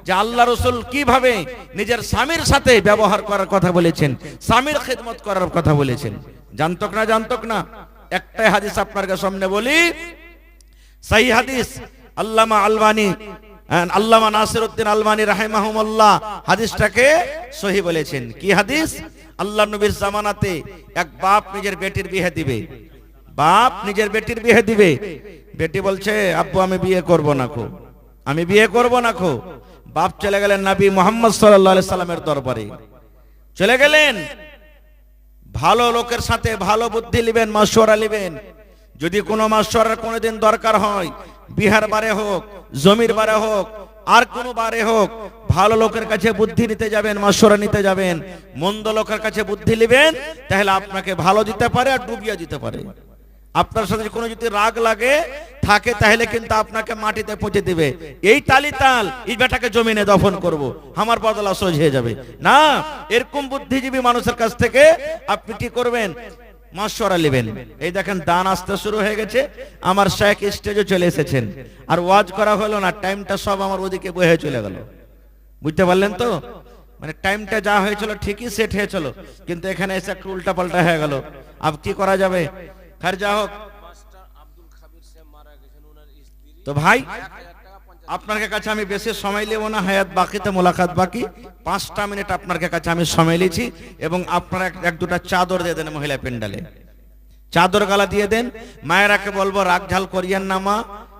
Speaker 1: যে আল্লাহ রাসূল কিভাবে নিজের স্বামীর সাথে ব্যবহার করার কথা বলেছেন, স্বামীর খেদমত করার কথা বলেছেন। জানতো না? একটাই হাদিস আপনার সামনে বলি, সহিহ হাদিস, আল্লামা নাসিরউদ্দিন আলবানী রাহিমাহুল্লাহ হাদিসটাকে সহিহ বলেছেন। কি হাদিস? আল্লাহর নবীর জামানাতে এক বাপ নিজের বেটির বিয়ে দিবে, বেটি বলছে আব্বু আমি বিয়ে করব না খো। আমি বিয়ে করব না খো। বাপ চলে গেলেন নবী মুহাম্মদ সাল্লাল্লাহু আলাইহি সাল্লামের দরবারে, চলে গেলেন। ভালো লোকের সাথে ভালো বুদ্ধি নেবেন, মাশওয়ারা নেবেন। যদি কোনো মাশওয়ারার কোনোদিন দরকার হয়, বিহার বারে হোক, জমির বারে হোক, আর কোনো বারে হোক, ভালো লোকের কাছে বুদ্ধি নিতে যাবেন, মাশওয়ারা নিতে যাবেন। মন্দ লোকের কাছে বুদ্ধি নেবেন, তাহলে আপনাকে ভালো দিতে পারে আর ডুবিয়ে দিতে পারে। আপনার সাথে কোনো যদি রাগ লাগে থাকে, তাহলে কিন্তু আপনাকে মাটিতে পৌঁছে দিবে। এই তালি তাল, এই বেটাকে জমিনে দফন করব, আমার বদলা সহজ হয়ে যাবে না। এরকম বুদ্ধিজীবী মানুষের কাছ থেকে আপনি কি করবেন? মাশওয়ারা নেবেন। এই দেখেন দান আসতে শুরু হয়ে গেছে, আমার শেখ স্টেজে চলে এসেছেন, আর ওয়াজ করা হলো না, টাইমটা সব আমার ওদিকে বয়ে চলে গেল। বুঝতে পারলেন তো? মানে টাইমটা যা হয়েছিল ঠিকই সেট হয়েছিল, কিন্তু এখানে এসে একটু উল্টা পাল্টা হয়ে গেল। আব কি করা যাবে? খैर যা হোক। তো ভাই, আপনার কাছে আমি বেশি সময় নেব না, হায়াত বাকিতে মোলাকাত বাকি। 5টা মিনিট আপনার কাছে আমি সময় নিয়েছি, এবং আপনারা এক দুটা চাদর দিয়ে দেন মহিলা প্যান্ডেলে, চাদর গালা দিয়ে দেন। মায়েরাকে বলবো রাগ ঝাল করিয়েন না মা,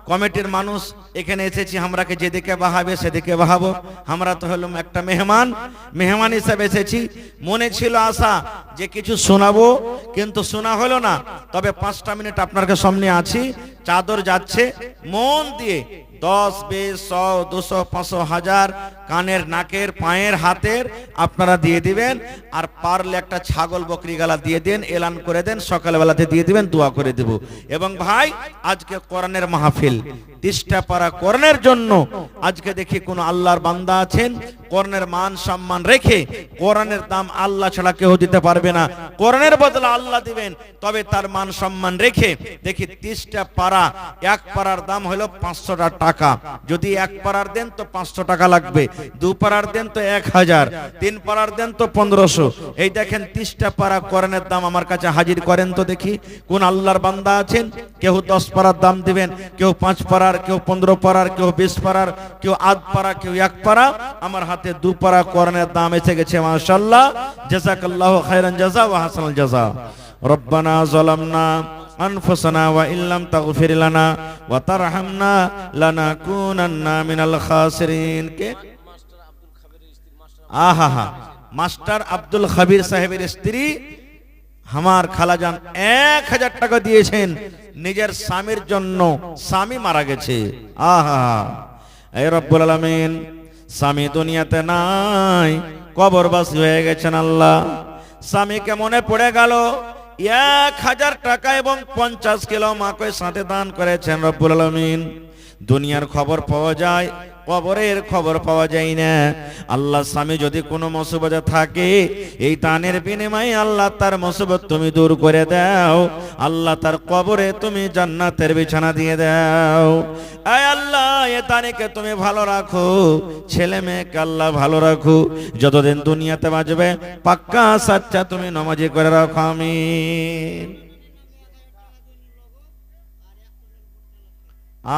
Speaker 1: কমিটির মানুষ এখানে এসেছি, আমরাকে যেদিকে বাহাবে সেদিকে বাহাবো। আমরা তো হলাম একটা মেহমান হিসেবে এসেছি। মনে ছিল আশা যে কিছু শোনাবো, কিন্তু শোনা হলো না। তবে 5টা মিনিট আপনার সামনে আছি, চাদর যাচ্ছে, মন দিয়ে 10, 20, 100, 200, 500, 1000 কানের, নাকের, পায়ের, হাতের আপনারা দিয়ে দিবেন। আর পারলে একটা ছাগল বকরি গালা দিয়ে দেন, এলান করে দেন, সকালবেলাতে দিয়ে দিবেন, দোয়া করে দেব। এবং ভাই, আজকে কোরআনের মাহফিল, 30টা পারা কোরআনের জন্য। আজকে দেখি কোন আল্লাহর বান্দা আছেন, কোরআনের মান সম্মান রেখে, কোরআনের দাম আল্লাহ ছাড়া কেউ দিতে পারবে না, কোরআনের বদলে আল্লাহ দিবেন, তবে তার মান সম্মান রেখে দেখি 30টা পারা, এক পারার দাম হলো 500 টাকা। যদি এক পারার দেন তো 500 টাকা লাগবে, 2 পারার দেন তো 1000, 3 পারার দেন তো 1500। এই দেখেন 30টা পারা কোরআনের দাম আমার কাছে হাজির করেন তো দেখি কোন আল্লাহর বান্দা আছেন। কেউ 10 পারার দাম দিবেন, কেউ 5 পারার, কেউ 15 পারার, কেউ 20 পারার, কেউ আধ পারা, কেউ 1 পারা। আমার হাতে 2 পারা কোরআনের দাম এসে গেছে, মাশাআল্লাহ। জাযাকাল্লাহু খাইরান জাযা ওয়া হাসানাল জাযা। রব্বানা যালামনা আনফুসানা ওয়া ইল্লাম তাগফির লানা ওয়া তারহামনা লানাকুনান্না মিনাল খাসিরিন। কে? আহা, মাস্টার আব্দুল খাবির সাহেবের স্ত্রী আমার খালাজান 1000 টাকা দিয়েছেন নিজের স্বামীর জন্য। স্বামী মারা গেছে। আহা, এই রব্বুল আলামিন, স্বামী দুনিয়াতে নাই, কবরবাসী হয়ে গেছেন আল্লাহ। স্বামীকে মনে পড়ে গেল, 1000 টাকা এবং 50 কিলো মাকে সাথে দান করেছেন রব্বুল আলামিন। দুনিয়ার খবর পাওয়া যায়, কবরের খবর পাওয়া যায় না। আল্লাহ, স্বামী যদি কোনো মুসিবতে থাকে, এই দানের বিনিময়ে আল্লাহ তার মুসিবত তুমি দূর করে দাও। আল্লাহ তার কবরে তুমি জান্নাতের বিছানা দিয়ে দাও। আয় আল্লাহ, এ দানিকে তুমি ভালো রাখো, ছেলে মেয়েকে আল্লাহ ভালো রাখো, যতদিন দুনিয়াতে বাঁচবে পাক্কা সাচ্চা তুমি নামাজি করে রাখো, আমিন।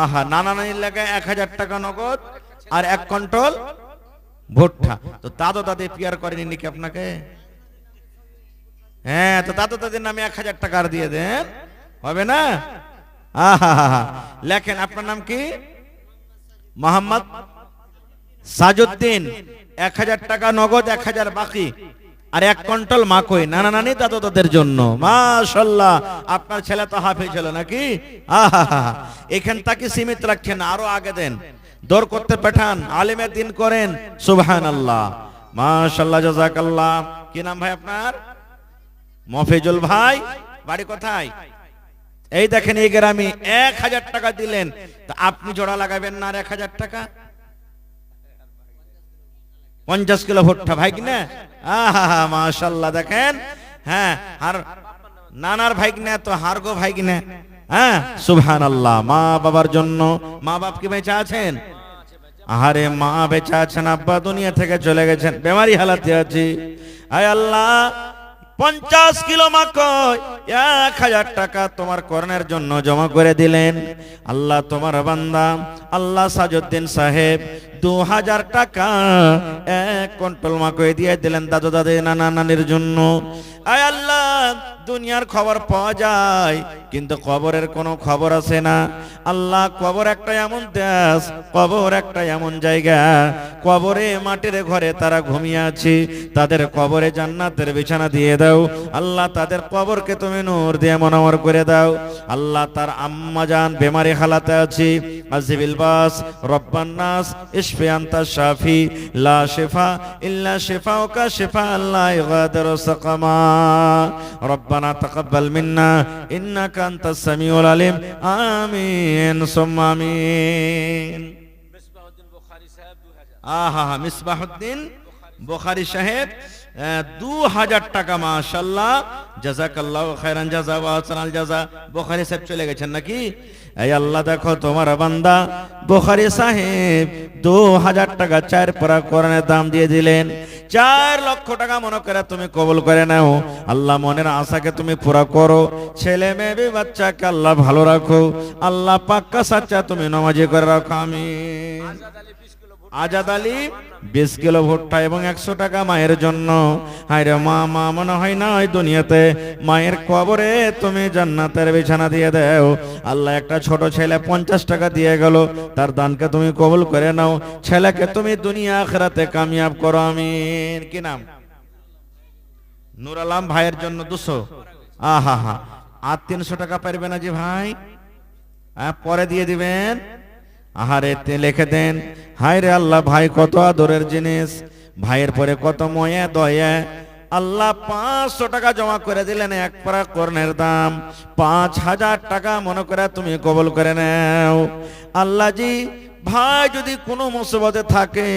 Speaker 1: আহা, নানা নানির লাগে 1000 টাকা নগদ আর 1 কুইন্টাল ভুট্টা। তো দাদু দাদি পিয়ার করেনি নাকি আপনাকে? হ্যাঁ, তো দাদু দাদির নামে 1000 টাকা আর দিয়ে দেন, হবে না? আহা, লেখেন, আপনার নাম কি? মোহাম্মদ সাজউদ্দিন। 1000 টাকা নগদ, 1000 বাকি, আর 1 কুইন্টাল মাকই নানা নানি দাদু দাদের জন্য। মাশাআল্লাহ, আপনার ছেলে তো হাফেজ হলো নাকি? আহা, এখান থেকে সীমিত রাখেন, আরো আগে দেন, দৌড় করতে পাঠান, আলিমের দিন করেন। সুবহানাল্লাহ, মাশাআল্লাহ, জাযাকাল্লাহ। কি নাম ভাই আপনার? মফিজুল ভাই। বাড়ি কোথায়? এই দেখেন, এই গ্রামে 1000 টাকা দিলেন, তা আপনি জোড়া লাগাবেন না আর 1000 টাকা? 50 কিলো ভুট্টা ভাই কিনা? আহা, মাশাআল্লাহ, দেখেন। হ্যাঁ, আর নানার ভাই কিনা তো হারগো ভাই কিনা। হ্যাঁ, সুবহানাল্লাহ। মা বাবার জন্য, মা বাপ কি বেঁচে আছেন? আরে মা বেঁচে আছেন, আব্বা দুনিয়া থেকে চলে গেছেন, বেমারি হালাতে আছে। আয় আল্লাহ, 50 কিলো মাকই 1000 টাকা তোমার কোরআনের জন্য জমা করে দিলেন। আল্লাহ, তোমার বান্দা আল্লাহ সাজউদ্দিন সাহেব 2000 টাকা এক কন্ট্রোল মাকে দিয়ে দিলেন দাদু দাদি নানা নানির জন্য। আয় আল্লাহ, দুনিয়ার খবর পাওয়া যায় কিন্তু কবরের কোনো খবর আছে না। আল্লাহ, কবর একটা এমন দেশ, কবর একটা এমন জায়গা, কবরে মাটির ঘরে তারা ঘুমিয়ে আছে, তাদের কবরে জান্নাতের বিছানা দিয়ে দাও আল্লাহ, তাদের কবরকে তুমি নূর দিয়ে মনোহর করে দাও আল্লাহ। তার আম্মা জান বেমারি হালাতে আছে, আজিবিল বাস রব্বান নাস ইশফি আনতা শাফি লা শিফা ইল্লা শিফাউকা শিফা লা ইগাদিরু সাকামা রব্বানা তাকাব্বাল মিন্না ইন্নাকা আনতাস সামিউল আলিম আমিন সুম্মা আমিন। আহা, মিসবাহুদ্দিন বুখারী সাহেব 2000 টাকা, মাশাআল্লাহ, জাযাকাল্লাহু খাইরান জাযা ওয়া আহসানাল জাযা। বুখারী সাহেব চলে গেছেন নাকি? এই আল্লাহ, দেখো তোমার বান্দা বুখারী সাহেব 2000 টাকা 4 পারা কোরআনের দাম দিয়ে দিলেন। 4 লক্ষ টাকা মনে করে তুমি কবুল করে নাও আল্লাহ। মনের আশাকে তুমি পুরা করো, ছেলে মেয়ে বাচ্চাকে আল্লাহ ভালো রাখো আল্লাহ, পাক্কা সাচ্চা তুমি নামাজি করে রাখো আমিন। আজাদ আলী 20 কিলো ভুট্টা এবং 100 টাকা মায়ের জন্য। হায়রে মা, মা মনে হয় না ওই দুনিয়াতে, মায়ের কবরে তুমি জান্নাতের বিছানা দিয়ে দাও আল্লাহ। একটা ছোট ছেলে 50 টাকা দিয়ে গেল, তার দানকে তুমি কবুল করে নাও, ছেলেকে তুমি দুনিয়া আখিরাতে কামিয়াব করো আমিন। কি নাম? নূর আলম ভাইয়ের জন্য 200। আহা হা, আর 300 টাকা পারবে না জি ভাই? পরে দিয়ে দিবেন। আহারে লিখে দেন। হায় রে আল্লাহ, ভাই কত আদরের জিনিস, ভাইয়ের পরে কত ময়া দয়া আল্লাহ। 500 টাকা জমা করে দিলেন, এক পারা কোরআনের দাম 5000 টাকা মনে করে তুমি কবুল করে নাও আল্লাহ জি। ভাই যদি কোনো মুসিবতে থাকে,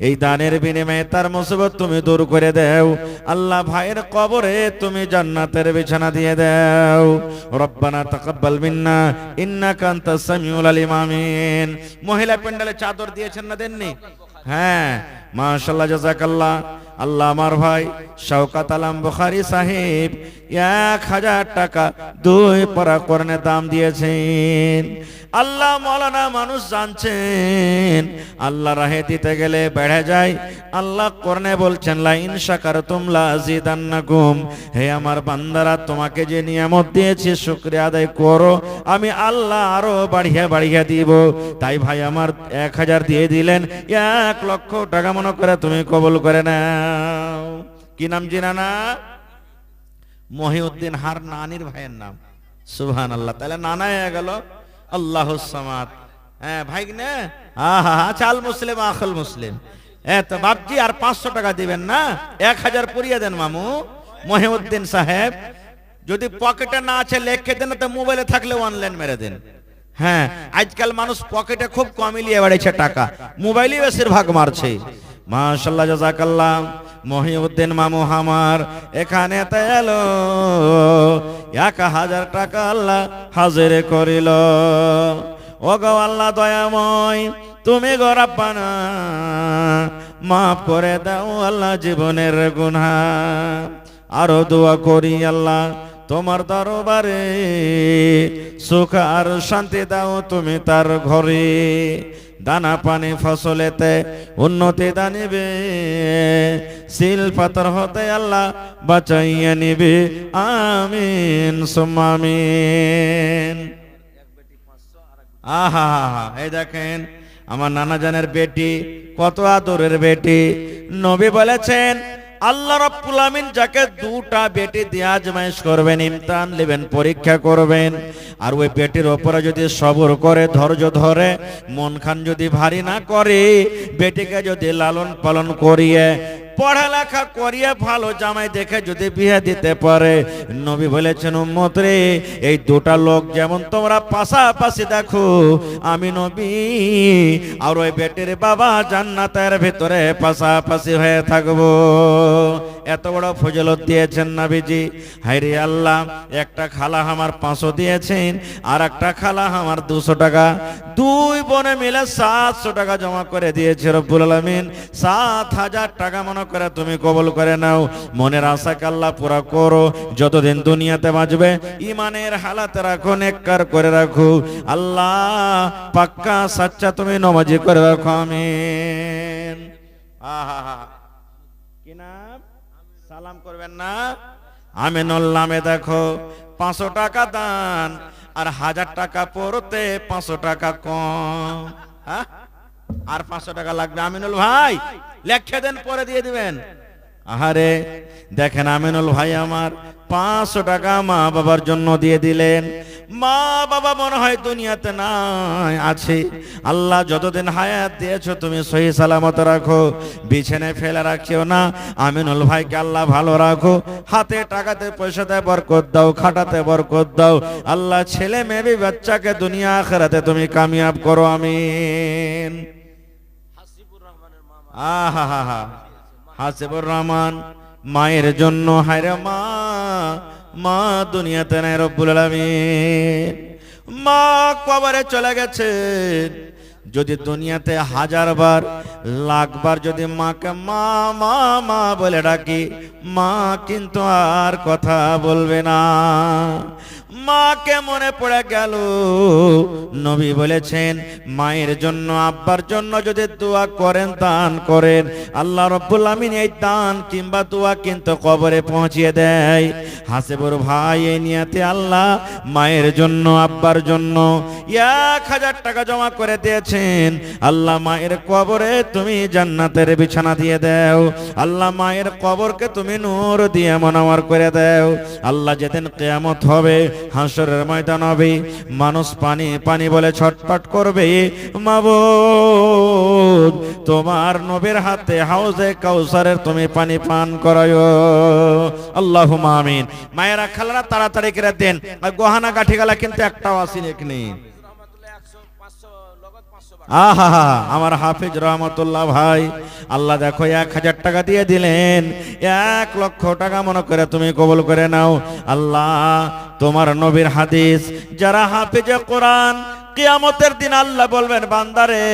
Speaker 1: এই দানের বিনিময়ে তার মুসিবত তুমি দূর করে দাও আল্লাহ। ভাইয়ের কবরে তুমি জান্নাতের বিছানা দিয়ে দাও। রব্বানা তাকাব্বাল মিন্না ইন্নাকা আনতাস সামিউল আলিম আমিন। মহিলা প্যান্ডেলে চাদর দিয়েছেন না, দেননি? হ্যাঁ, মাশাআল্লাহ, জাযাকাল্লাহ। আল্লাহ, আমার ভাই শওকত আলম বুখারী সাহেব 1000 টাকা 2 পারা কোরআনের দাম দিয়েছেন আল্লাহ। মওলানা মানুষ জানছেন আল্লাহ রাহে দিতে গেলে বেড়ে যায় আল্লাহ। কোরআনে বলছেন লা ইন শাকারতুম লা আযীদান্নাকুম। হে আমার বান্দারা, তোমাকে যে নিয়ামত দিয়েছি শুকরিয়া আদায় করো, আমি আল্লাহ আরো বাড়িয়ে বাড়িয়ে দিব। তাই ভাই আমার 1000 দিয়ে দিলেন, 1 লক্ষ টাকা মনে করে তুমি কবুল করে নাও। কি নাম জিনানা? মহিউদ্দিন হার নানির ভাইয়ের নাম। সুবহানাল্লাহ, তাহলে নানা হয়ে গেল আল্লাহুস সামাদ। হ্যাঁ ভাই না, আহা, চাল মুসলিম আখল মুসলিম। তো বাপজি আর 500 টাকা দিবেন না, 1000 পুরিয়ে দেন মামু। মহিউদ্দিন সাহেব যদি পকেটে না আছে লিখে দেন, তো মোবাইলে থাকলে অনলাইন মেরে দেন। হ্যাঁ, আজকাল মানুষ পকেটে খুব কমই নিয়ে বেড়েছে টাকা, মোবাইলই বেশিরভাগ মারছে। মাশাআল্লাহ, জাযাকাল্লাহ। মহিউদ্দিন মামু আমার এখানে এলো, 1000 টাকা আল্লাহ হাজির করিল। ও গো আল্লাহ দয়াময়, তুমি গো রাব্বানা মাফ করে দাও আল্লাহ জীবনের গুনাহ। আরো দোয়া করি আল্লাহ তোমার দরবারে, সুখ আর শান্তি দাও তুমি তার ঘরে। দানা পানি ফসলেতে উন্নতি দানিবে, সিল পাথর হতে আল্লাহ বাঁচাইয়া নিবে আমিন সুম্মা আমিন। আহা, এই দেখেন আমার নানা জানের বেটি, কত আদরের বেটি। নবী বলেছেন আল্লাহ রাব্বুল আমিন যাকে 2টা বেটি দিয়ে আজমাইশ করবেন, ইমতিহান নেবেন, পরীক্ষা করবেন, আর ওই বেটির উপরে যদি সবর করে, ধৈর্য ধরে, মন খান যদি ভারী না করে, বেটিকে যদি লালন পালন করিয়ে পড়ালেখা করিয়ে ভালো জামাই দেখে যদি বিয়ে দিতে পারে, নবী বলেছেন উম্মত রে, এই 2টা লোক যেমন তোমরা পাশাপাশি দেখো, আমি নবী আর ওই বেটির বাবা জান্নাতের ভিতরে পাশাপাশি হয়ে থাকবো। এত বড় ফজিলত দিয়েছেন নবীজি। হায়রে আল্লাহ, একটা খালা আমার 500 দিয়েছেন, আর একটা খালা আমার 200 টাকা, 2 বোনে মিলে 700 টাকা জমা করে দিয়েছে রব্বুল আলামিন। 7000 টাকা মনে করে তুমি কবুল করে নাও। মনের আশাকে আল্লাহ পুরা করো। যতদিন দুনিয়াতে বাঁচবে ইমানের হালাতে রাখো, নেককার করে রাখো আল্লাহ, পাক্কা সাচ্চা তুমি নমাজি করে রাখো। আমিন। আহা, কি নাম? সালাম করবেন না? আমিনুল নামে দেখো 500 টাকা দান, আর 1000 টাকা পড়তে 500 টাকা কম। আর 500 টাকা লাগবে। আমিনুল ভাই লেখে দেন, পরে দিয়ে দিবেন। আহারে দেখেন আমিনুল ভাই আমার 500 টাকা মা বাবার জন্য দিয়ে দিলেন। মা বাবা মনে হয় দুনিয়াতে নাই, আছে। আল্লাহ যতদিন হায়াত দিয়েছো তুমি সহি সালামত রাখো, বিছানায় ফেলে রাখিও না। আমিনুল ভাইকে আল্লাহ ভালো রাখো, হাতে টাকাতে পয়সাতে বরকত দাও, খাটাতে বরকত দাও আল্লাহ। ছেলে মেয়ে বাচ্চাকে দুনিয়া আখিরাতে তুমি কামিয়াব করো। আমিন। আহা, হাসিবুর রহমান মায়ের জন্য, হায়রে মা, মা দুনিয়াতে নাই রব্বুল আলামিন। মা কবরে চলে গেছে। যদি দুনিয়াতে 1000 বার 1,00,000 বার যদি মাকে মা মা মা বলে ডাকি, মা কিন্তু আর কথা বলবে না। মাকে মনে পড়ে গেল। নবী বলেছেন মায়ের জন্য আব্বার জন্য যদি দোয়া করেন, দান করেন, আল্লাহ রাব্বুল আমিন এই দান কিংবা দোয়া কিন্তু কবরে পৌঁছিয়ে দেয়। হাসিবুর ভাই এই নিয়াতে আল্লাহ মায়ের জন্য আব্বার জন্য 1000 টাকা জমা করে দিয়েছেন। আল্লাহ মায়ের কবরে তুমি জান্নাতের বিছানা দিয়ে দাও। আল্লাহ মায়ের কবরকে তুমি নূর দিয়ে মনোয়ার করে দাও। আল্লাহ যেদিন কিয়ামত হবে, হাসরের ময়দান হবে, মানুষ পানি পানি বলে ছটফট করবে, মাবুদ তোমার নবীর হাতে হাউজে কাউসারের তুমি পানি পান করায়ো। আল্লাহুম্মা আমিন। মায়েরা খালারা তাড়াতাড়ি করে দেন, গহনা গাঠি গালা কিন্তু একটাও আসেনি এখানে। আহা, আমার হাফিজ রহমতুল্লাহ ভাই আল্লাহ দেখো 1000 টাকা দিয়ে দিলেন। 1 লক্ষ টাকা মনে করে তুমি কবুল করে নাও। আল্লাহ তোমার নবীর হাদিস, যারা হাফিজে কোরআন কিয়ামতের দিন আল্লাহ বলবেন বান্দারে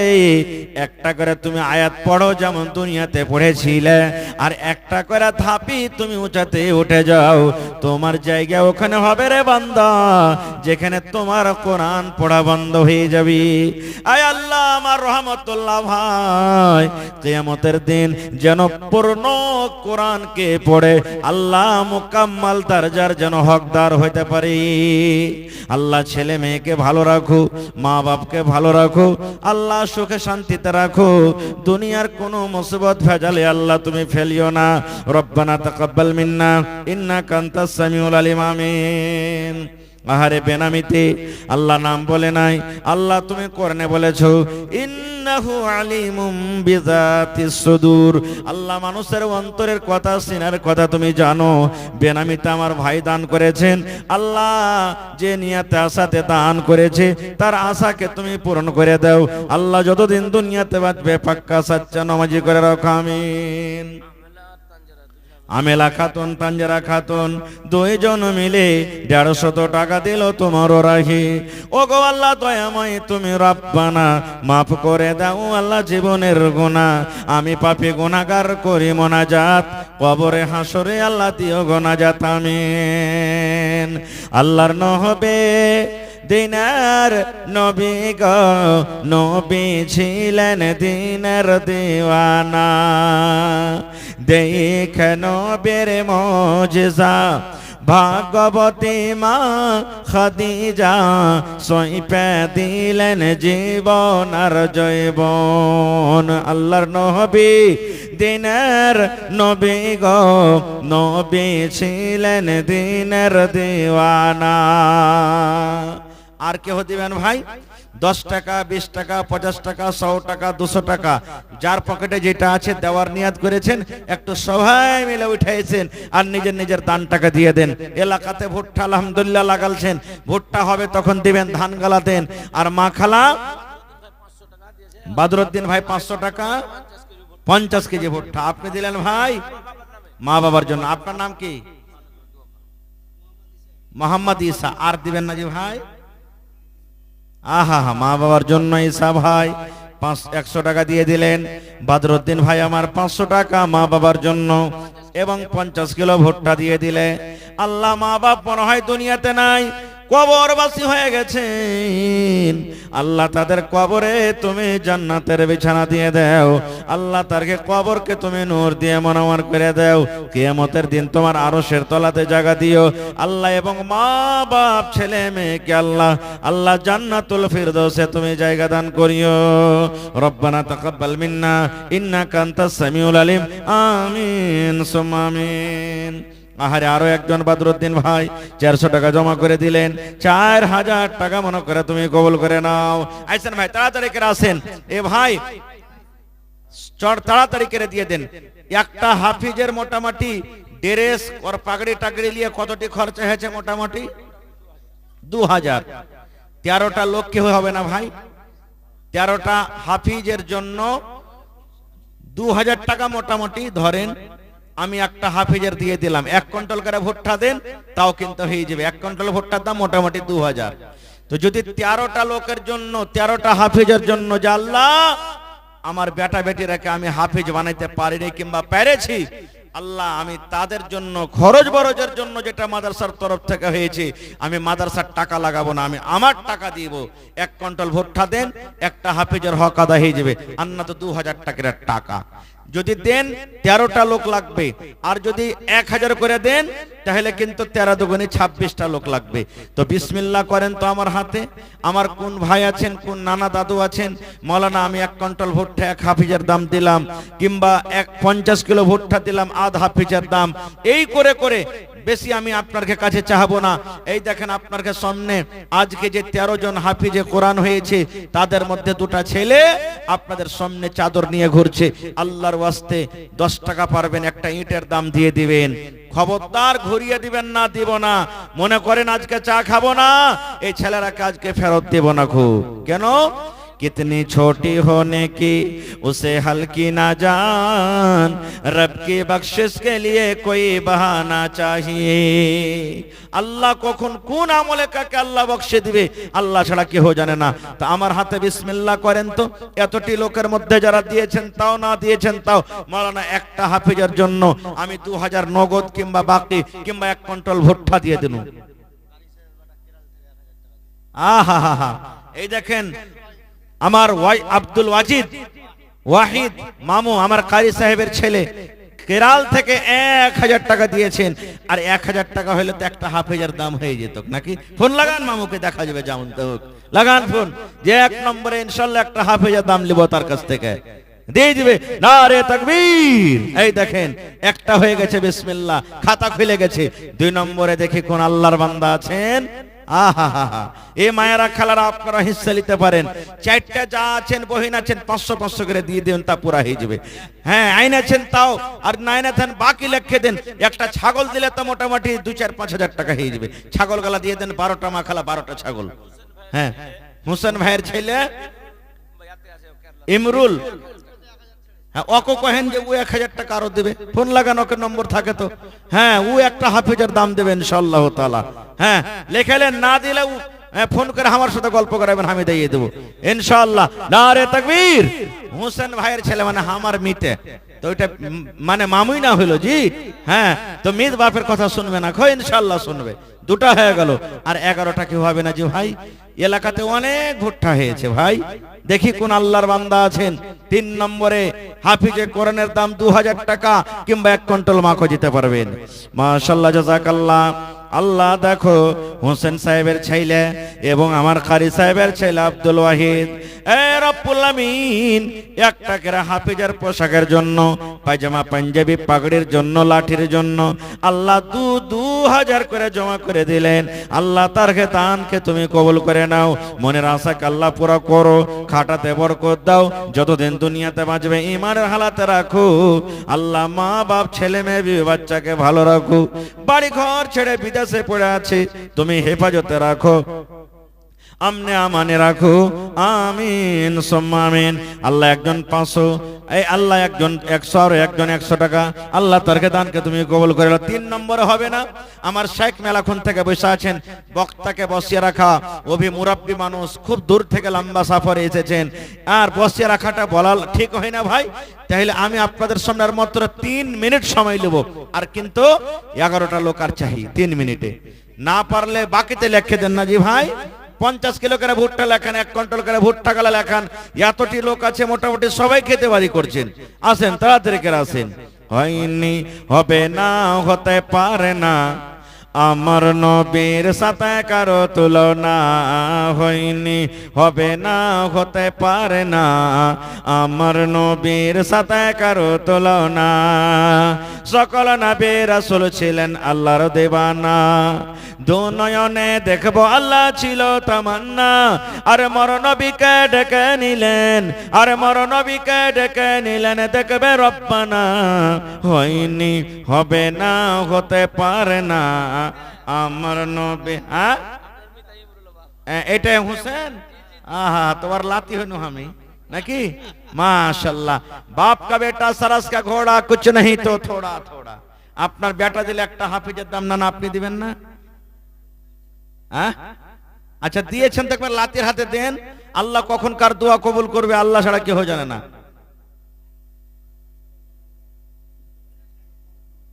Speaker 1: একটা করে তুমি আয়াত পড়ো যেমন দুনিয়াতে পড়েছিলে, আর একটা করে ধাপি তুমি উঁচাতে উঠে যাও, তোমার জায়গা ওখানে হবে রে বান্দা যেখানে তোমার কোরআন পড়া বন্ধ হয়ে যাবে। আয় আল্লাহ আমার রহমতুল্লাহ ভাই কিয়ামতের দিন যেন পূর্ণ কোরআনকে পড়ে আল্লাহ মুকাম্মাল দরজার যেন হকদার হইতে পারি। আল্লাহ ছেলে মেয়েকে ভালো রাখো, মা বাপকে ভালো রাখো আল্লাহ, সুখে শান্তিতে রাখো। দুনিয়ার কোনো মুসিবত ভেজালে আল্লাহ তুমি ফেলিও না। রব্বানা তাকাব্বাল মিন্না ইন্নাকা আনতাস সামিউল আলিম। আমিন। আহারে বেনামিতে আল্লাহ নাম বলে নাই, আল্লাহ তুমি করনে বলেছো ইন্নাহু আলিমুম বিযাতিস সুদূর। আল্লাহ মানুষের অন্তরের কথা, সিনার কথা তুমি জানো। বেনামিতে আমার ভাই দান করেছেন, আল্লাহ যে নিয়াতে আশাতে দান করেছে তার আশাকে তুমি পূরণ করে দাও। আল্লাহ যতদিন দুনিয়াতে বাঁচবে পাক্কা সাচ্চা নামাজি করে রাখো। আমিন। আমেলা খাতুন তানজারা খাতুন দুইজন মিলে 150 টাকা দিল তোমার রাহি। ও গো আল্লাহ দয়াময় তুমি রব্বানা মাফ করে দাও আল্লাহ জীবনের গুনাহ, আমি পাপী গুনাহগার করি মোনাজাত, কবরে হাসরে আল্লাহ দিও গুনাজাত। আমিন। আল্লাহর নহবে দিনার নবী গো, নবী ছিলেন দিনের দিওয়ানা, দেখে নবীর মুজিজা ভাগবতী মা খাদিজা, সইপে দিলেন জীবন আর জৈবন। আল্লাহর নবী দিনের নবী গো, নবী ছিলেন দিনের দিওয়ানা। আর কেহ দিবেন ভাই? 10 টাকা, 20 টাকা, 50 টাকা, 100 টাকা, 200 টাকা, যার পকেটে যেটা আছে দেওয়ার নিয়াত করেছেন, একটু সবাই মিলে উঠাইছেন আর নিজের নিজের দান টাকা দিয়ে দেন। এলাকাতে ভুট্টা আলহামদুলিল্লাহ লাগালছেন, ভুট্টা হবে তখন দিবেন, ধান গালা দেন। আর মা খালা বাদরুদ্দিন ভাই 500 টাকা 50 কেজি ভুট্টা আপনি দিলেন ভাই মা বাবার জন্য। আপনার নাম কি? মোহাম্মদ ঈসা। আর দিবেন না জি ভাই? আহা, মা বাবার জন্য ঈসা ভাই 100 টাকা দিয়ে দিলেন। বদরুদ্দিন ভাই আমার 500 টাকা মা বাবার জন্য এবং 50 কিলো ভুট্টা দিয়ে দিলে। আল্লাহ মা বাপ মনে হয় দুনিয়াতে নাই, কবরবাসী হয়ে গেছেন। আল্লাহ তাদের কবরে তুমি জান্নাতের বিছানা দিয়ে দাও। আল্লাহ তারকে কবরকে তুমি নূর দিয়ে মনোয়ার করে দাও। কিয়ামতের দিন তোমার আরশের তলাতে জায়গা দিও আল্লাহ। এবং মা বাপ ছেলে মেয়েকে আল্লাহ আল্লাহ জান্নাতুল ফিরদৌসে তুমি জায়গা দান করিও। রব্বানা তাকাব্বাল মিন্না ইন্নাকা আনতাস সামিউল আলিম। আমিন সুম্মা আমিন। আহারে আরো একজন বদরুদ্দিন ভাই 400 টাকা জমা করে দিলেন। 4000 টাকা মনে করে তুমি কবুল করে নাও। আইসেন ভাই তাড়াতাড়ি করে আসেন। এ ভাই তাড়াতাড়ি করে দিয়ে দেন। একটা হাফিজের মোটামুটি ড্রেস আর পাগড়ি টাগড়ি নিয়ে কতটি খরচা হয়েছে? মোটামুটি 2000। 13টা লোক কি হবে না ভাই? 13টা হাফিজের জন্য 2000 টাকা মোটামুটি ধরেন। আমি একটা হাফিজের দিয়ে দিলাম, 1 কুইন্টাল করে ভুট্টা দেন, তাও কিন্তু হয়ে যাবে। 1 কুইন্টাল ভুট্টার দাম মোটামুটি 2000। তো যদি 13টা লোকের জন্য 13টা হাফিজের জন্য যে আল্লাহ আমার বেটা বেটিরাকে আমি হাফিজ বানাইতে পারিনি কিংবা পেরেছি, আল্লাহ আমি তাদের জন্য খরচ বরজের জন্য যেটা মাদ্রাসার তরফ থেকে হয়েছে, আমি মাদ্রাসার টাকা লাগাবো না, আমি আমার টাকা দিব। 1 কুইন্টাল ভুট্টা দেন, একটা হাফিজের হক আদায় হয়ে যাবে। আন্না তো 2000 টাকার টাকা যদি দেন 13টা লোক লাগবে। আর যদি 1000 করে দেন তাহলে কিন্তু 13 দুগুণে 26টা লোক লাগবে। তো বিসমিল্লাহ করেন তো আমার হাতে। আমার কোন ভাই আছেন, কোন নানা দাদু আছেন, মৌলানা আমি 1 কুইন্টাল ভুট্টা 1 হাফিজের দাম দিলাম, কিংবা 50 কিলো ভুট্টা দিলাম আধ হাফিজের দাম। এই করে করে বেশি আমি আপনার কাছে চাহাবো না। এই দেখেন আপনার সামনে আজকে যে 13 জন হাফিজে কোরআন হয়েছে, তাদের মধ্যে 2টা ছেলে আপনাদের সামনে চাদর নিয়ে ঘুরছে। আল্লাহর ওয়াস্তে 10 টাকা পারবেন একটা ইটের দাম দিয়ে দিবেন। খবরদার ঘুরিয়ে দিবেন না, দিব না। মনে করেন আজকে চা খাবো না, এই ছেলেরাকে আজকে ফেরত দেব না। খুব কেন? कितनी छोटी होने की उसे हल्की ना जान, रब की बख्शिश के लिए कोई बहाना चाहिए। আল্লাহ কখন কোন আমলে কাকে আল্লাহ বকশে দিবে আল্লাহ ছাড়া কেউ জানে না। তা আমার হাতে বিসমিল্লাহ করেন তো। এতটি লোকের মধ্যে যারা দিয়েছেন তাও না দিয়েছেন তাও, মাওলানা একটা হাফিজের জন্য আমি 2000 নগদ কিংবা বাকি কিংবা 1 কুইন্টাল ভুট্টা দিয়ে দিন। আহা হা হা। এই দেখেন আমার আব্দুল ওয়াহিদ মামু, আমার কারি সাহেবের ছেলে, কেরাল থেকে 1000 টাকা দিয়েছেন। আর 1000 টাকা হলে তো একটা হাফিজের দাম হয়ে যেত নাকি? ফোন লাগান মামুকে, দেখা যাবে যেমন তো হোক। লাগান ফোন, যে 1 নম্বরে ইনশাআল্লাহ একটা হাফিজের দাম নিব তার কাছ থেকে, দিয়ে দিবে। নারে তাকবীর। এই দেখেন একটা হয়ে গেছে, বিসমিল্লাহ, খাতা খুলে গেছে। 2 নম্বরে দেখি কোন আল্লাহর বান্দা আছেন। আহা হা হা। এই মায়েরা খালারা আপনারা হিস্সা নিতে পারেন। 4টা যা আছেন বহিন আছেন 500 করে দিয়ে দেন, তা পুরা হয়ে যাবে। হ্যাঁ আইন আছেন তাও, আর নাইন আছেন বাকি লিখে দেন। একটা ছাগল দিলে তো মোটামুটি 2-4-5 টাকা হয়ে যাবে। ছাগল গালা দিয়ে দেন 12টা মাখালা 12টা ছাগল। হ্যাঁ হোসেন ভাইয়ের ছেলে ইমরুল, হ্যাঁ ওকে কহেন যে ও 1000 টাকা আরো দেবে। ফোন লাগান, ওকে নম্বর থাকে তো। হ্যাঁ ও একটা হাফিজের দাম দেবে ইনশাআল্লাহ তাআলা। হ্যাঁ লেখালেন, না দিলে ফোন করে আমার সাথে গল্প করাবেন, আমি দিয়ে দেবো ইনশাআল্লাহ। নারে তাকবীর। হোসেন ভাইয়ের ছেলে মানে আমার মিতে, তো ওইটা মানে মামুই না হইলো জি। হ্যাঁ তো মিত বাপের কথা শুনবে না, খো ইনশাআল্লাহ শুনবে। 2টা হয়ে গেল, আর 11টা কি হবে না যে ভাই? এলাকাতে অনেক ভুট্টা হয়েছে ভাই। দেখি কোন আল্লাহর বান্দা আছেন 3 নম্বরে হাফিজে কোরআনের দাম 2000 টাকা কিংবা 1 কুইন্টাল মাখো দিতে পারবেন। মাশাআল্লাহ, জাযাকাল্লাহ। আল্লাহ দেখো হোসেন সাহেবের ছেলে এবং আমার কারি সাহেবের ছেলে আব্দুল ওয়াহিদ, এ রব্বুল আমিন, 1 টাকার হাফিজের পোশাকের জন্য, পায়জামা পাঞ্জাবি পাগড়ির জন্য, লাঠির জন্য আল্লাহ 2000 করে জমা করে দিলেন। আল্লাহ তার দানকে তুমি কবুল করে নাও। মনের আশাকে আল্লাহ পুরো করো, খাটাতে বরকত দাও, যতদিন দুনিয়াতে বাঁচবে ঈমানের হালাতে রাখো। আল্লাহ মা বাপ ছেলে মেয়ে বিবি বাচ্চাকে ভালো রাখো। বাড়ি ঘর ছেড়ে বিদেশে পড়ে আছে তুমি হেফাজতে রাখো, আমনে আমানে রাখো। আমিন সুম্মা আমিন। আল্লাহ একজন 500 এই আল্লাহ একজন 100 আর একজন 100 টাকা, আল্লাহ তারকে দানকে তুমি কবুল করে নাও। 3 নম্বরে হবে না, আমার শেখ মেলাখন থেকে বসে আছেন, বক্তাকে বসিয়ে রাখা, মুরাব্বি মানুষ খুব দূর থেকে লম্বা সফরে এসেছেন, আর বসিয়ে রাখাটা বলা ঠিক হয় না ভাই। তাহলে আমি আপনাদের সামনে আর মাত্র 3 মিনিট সময় নেব, আর কিন্তু 11টা লোক আর চাই 3 মিনিটে। না পারলে বাকিতে লিখে দেন না জি ভাই। 50 কিলো করে ভুট্টা লেখান, 1 কুইন্টাল করে ভুট্টা গালা লেখান, এতটি লোক আছে মোটামুটি সবাই খেতে বাড়ি করছেন। আসেন তাড়াতাড়ি করে আসেন। হয়নি, হবে না, হতে পারে না, আমার নবীর সাথে কারো তুলনা। হয়নি, হবে না, হতে পারে না, আমার নবীর সাথে কারো তুলনা। সকল নবী রাসূল ছিলেন আল্লাহর দেওয়ানা, দু নয়নে দেখবো আল্লাহ ছিল তামান্না। আর মর নবীকে ডেকে নিলেন, আর মর নবীকে ডেকে নিলেন, দেখবে রব্বানা। হয়নি, হবে না, হতে পারে না, আমার নবী। এটাই হোসেন, আহা তোমার লাতি হনু আমি নাকি? माशाल्लाह। बाप का बेटा सरस का घोड़ा, कुछ नहीं तो थोड़ा थोड़ा। আপনার বেটা দিলে একটা হাফিজের দাম না আপনি দিবেন না? আচ্ছা দিয়েছেন তো একবার লাতির হাতে দেন, আল্লাহ কখন কার দোয়া কবুল করবে আল্লাহ ছাড়া কেউ জানে না।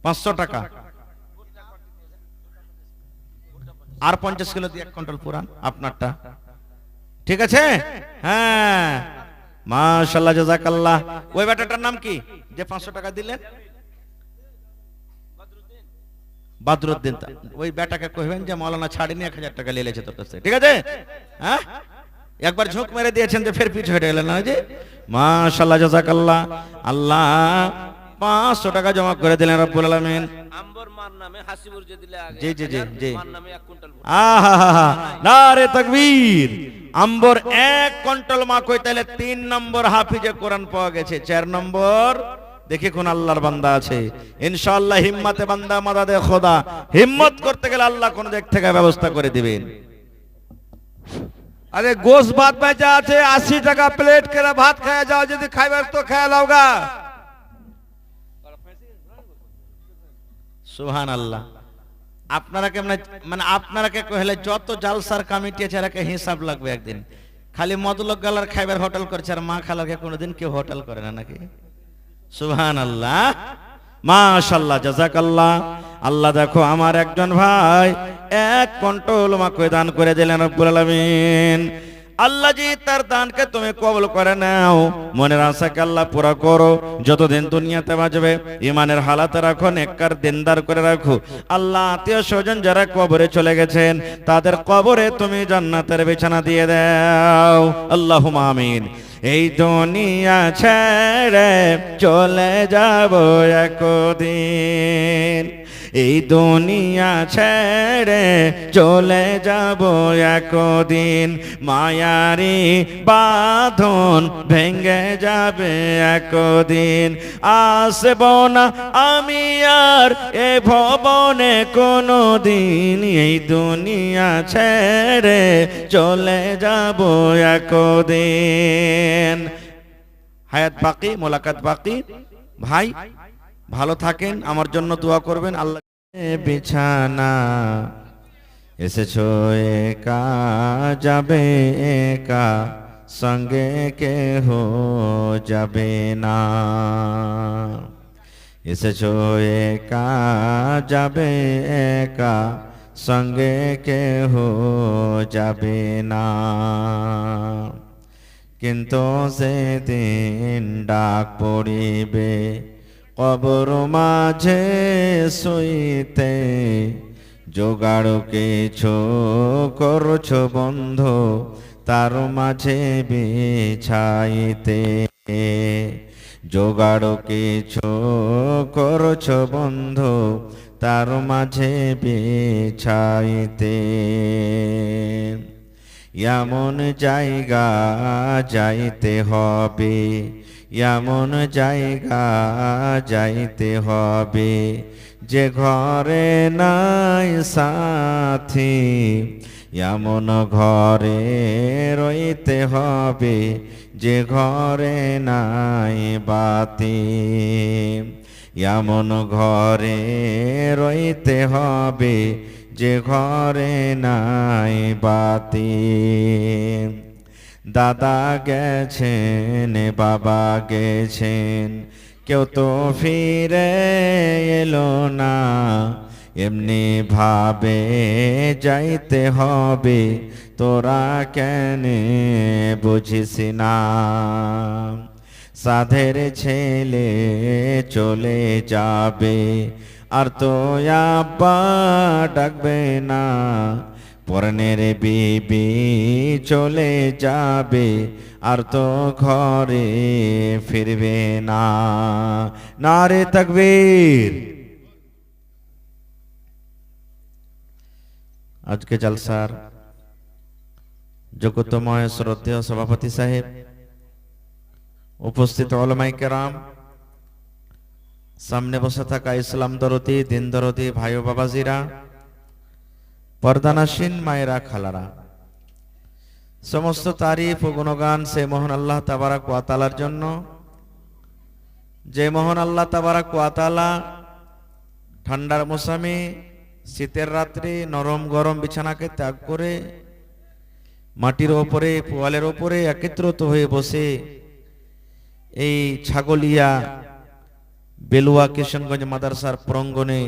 Speaker 1: 500 টাকা আর 50 কিলো দিয়ে 1 কুইন্টাল পুরান আপনারটা, ঠিক আছে? হ্যাঁ মাশাআল্লাহ জাযাকাল্লাহ। ওই বেটাটার নাম কি যে 500 টাকা দিলেন? বদরুদ্দিন। ওই বেটাকে কইবেন যে মাওলানা ছাড়িনি 1000 টাকা নিয়ে লেছে তোর কাছে, ঠিক আছে? হ্যাঁ একবার ঝোঁক মেরে দিয়েছেন যে ফের পিছু হটে গেলেন না জি। মাশাআল্লাহ জাযাকাল্লাহ। আল্লাহ 500 টাকা জমা করে দিলেন রব্বুল আলামিন। আম্বর মার নামে হাসিবুর যে দিলে আগে, জি জি জি জি, মার নামে 1 কুইন্টাল। আহা নারে তাকবীর। আম্বর 1 কুইন্টাল মা কই, তাহলে 3 নম্বর হাফিজে কোরআন পাওয়া গেছে। 4 নম্বর দেখি কোন আল্লাহর বান্দা আছে ইনশাআল্লাহ। হিম্মতে বান্দা মাদাদে খোদা, হিম্মত করতে গেলে আল্লাহ কোন দিক থেকে ব্যবস্থা করে দিবেন।
Speaker 2: আরে গোশ ভাত বেচা আছে, 80 টাকা প্লেট করে ভাত খায়া যাও, যদি খাইবার তো খায়া লাওগা।
Speaker 1: সুবহানাল্লাহ। আপনারা কেমন মানে আপনারা কে কইলে যত জালসার কমিটি আছে এরাকে হিসাব লাগবে একদিন। খালি মদলক গালার খাইবার হোটেল করছে, আর মা খালাকে কোনোদিন কেউ হোটেল করে না নাকি? সুবহানাল্লাহ মাশাআল্লাহ জাযাকাল্লাহ। আল্লাহ দেখো আমার একজন ভাই 1 কুইন্টাল মাকে দান করে দিলেন রব্বুল আলামিন। আল্লাহ জি তার দানকে তুমি কবুল করে নাও, মনের আশাকে আল্লাহ পুরা করো। যতদিন দুনিয়াতে বাঁচবে ইমানের হালাতে রাখো, নেককার দিনদার করে রাখো। আল্লাহ আত্মীয় স্বজন যারা কবরে চলে গেছেন তাদের কবরে তুমি জান্নাতের বিছানা দিয়ে দাও, আল্লাহুম্মা আমিন। এই দুনিয়া ছেড়ে চলে যাব একদিন, এই দুনিয়া ছেড়ে চলে যাব একদিন, মায়ারি বাঁধন ভেঙে যাবে একদিন। আসব না আমি আর এ ভবনে কোনো দিন, এই দুনিয়া ছেড়ে চলে যাব একদিন। হায়াত বাকি, মোলাকাত বাকি। ভাই ভালো থাকেন, আমার জন্য দোয়া করবেন। আল্লাহ বিছানা এসেছো একা, যাবে একা, সঙ্গে কেহ যাবে না। এসেছো একা, যাবে একা, সঙ্গে কেহ যাবে না। কিন্তু সেদিন ডাক পড়িবে কবর মাঝে শুইতে, জোগাড় কিছু করছো বন্ধু তার মাঝে বিছাইতে, জোগাড় কিছু করছো বন্ধু তার মাঝে বিছাইতে। এমন জায়গা যাইতে হবে, এমন জায়গা যাইতে হবে, যে ঘরে নাই সাথী, এমন ঘরে রইতে হবে, যে ঘরে নাই বাতি। এমন ঘরে রইতে হবে যে ঘরে নাই বাতি। দাদা গেছেন, বাবা গেছেন, কেউ তো ফিরে এলো না। এমনি ভাবে যাইতে হবে, তোরা কেন বুঝিস না। সাধের ছেলে চলে যাবে, আর তো আব্বা ডাকবে না। পরনের বিবি চলে যাবে, আর তো ঘরে ফিরবে না। নারে তাকবীর। আজকে জলসার যোগ্যতময় শ্রদ্ধেয় সভাপতি সাহেব, উপস্থিত উলামায়ে কেরাম, সামনে বসে থাকা ইসলাম দরদি, দিন দরদি ভাই ও বাবাজিরা, পর্দানাসীন মায়েরা, খালারা, সমস্ত তারিফ ও গুণগান সে মহান আল্লাহ তাবারাক ওয়া তাআলার জন্য, যে মহান আল্লাহ তাবারাক ওয়া তাআলা ঠান্ডার মৌসুমে শীতের রাত্রে নরম গরম বিছানাকে ত্যাগ করে মাটির ওপরে, পোয়ালের ওপরে একত্রিত হয়ে বসে এই ছাগলিয়া বেলুয়া কিশনগঞ্জ মাদ্রাসার প্রাঙ্গণে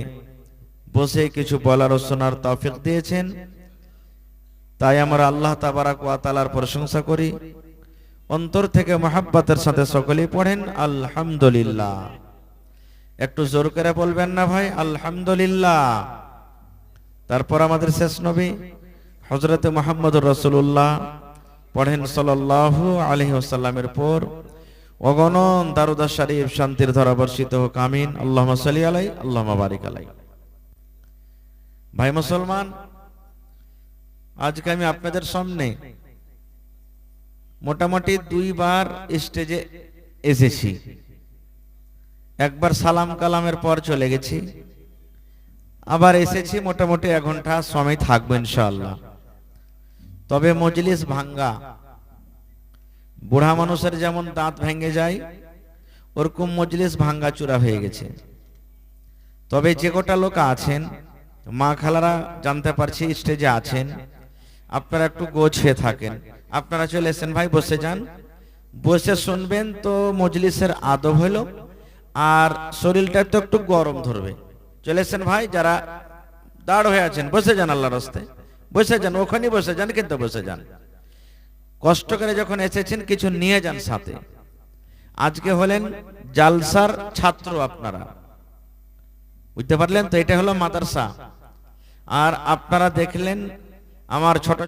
Speaker 1: বসে কিছু বলার ও শোনার তৌফিক দিয়েছেন। তাই আমরা আল্লাহ তাবারাক ওয়া তাআলার প্রশংসা করি। অন্তর থেকে মহব্বতের সাথে সকলেই পড়েন আলহামদুলিল্লাহ। একটু জোর করে বলবেন না ভাই, আলহামদুলিল্লাহ। তারপর আমাদের শেষ নবী হযরত মুহাম্মদুর রাসূলুল্লাহ পড়েন সাল্লাল্লাহু আলাইহি ওয়াসাল্লামের পর অগণন দারুদ শরীফ শান্তির ধারা বর্ষিত হোক, আমিন। আল্লাহুম্মা সাল্লি আলাইহি, আল্লাহুম্মা বারিক আলাইহি। ভাই মুসলমান, আজকে আমি আপনাদের সামনে মোটামুটি দুইবার স্টেজে এসেছি। একবার সালাম কালামের পর চলে গেছি, আবার এসেছি। মোটামুটি 1 ঘন্টা সময় থাকবে ইনশাআল্লাহ। তবে মজলিস ভাঙ্গা, বুড়া মানুষের যেমন দাঁত ভেঙে যায়, ওরকম মজলিস ভাঙ্গা চূড়া হয়ে গেছে। তবে যে কটা লোক আছেন, মা খালারা জানতে পারছি স্টেজে আছেন, আপনারা একটু গোছিয়ে থাকেন। আপনারা চলে এসেন ভাই, বসে যান, বসে শুনবেন তো মজলিসের আদব হলো, আর শরীরটা তো একটু গরম ধরবে। চলে এসেন ভাই, যারা দাঁড় হয়ে আছেন বসে যান, আল্লাহর রাস্তায় বসে যান, ওখানেই বসে যান, কিন্তু বসে যান। কষ্ট করে যখন এসেছেন কিছু নিয়ে যান সাথে। আজকে হলেন জালসার ছাত্র আপনারা, বুঝতে পারলেন তো? এটা হলো মাদ্রাসা। আর আপনারা দেখলেন আমার ছোট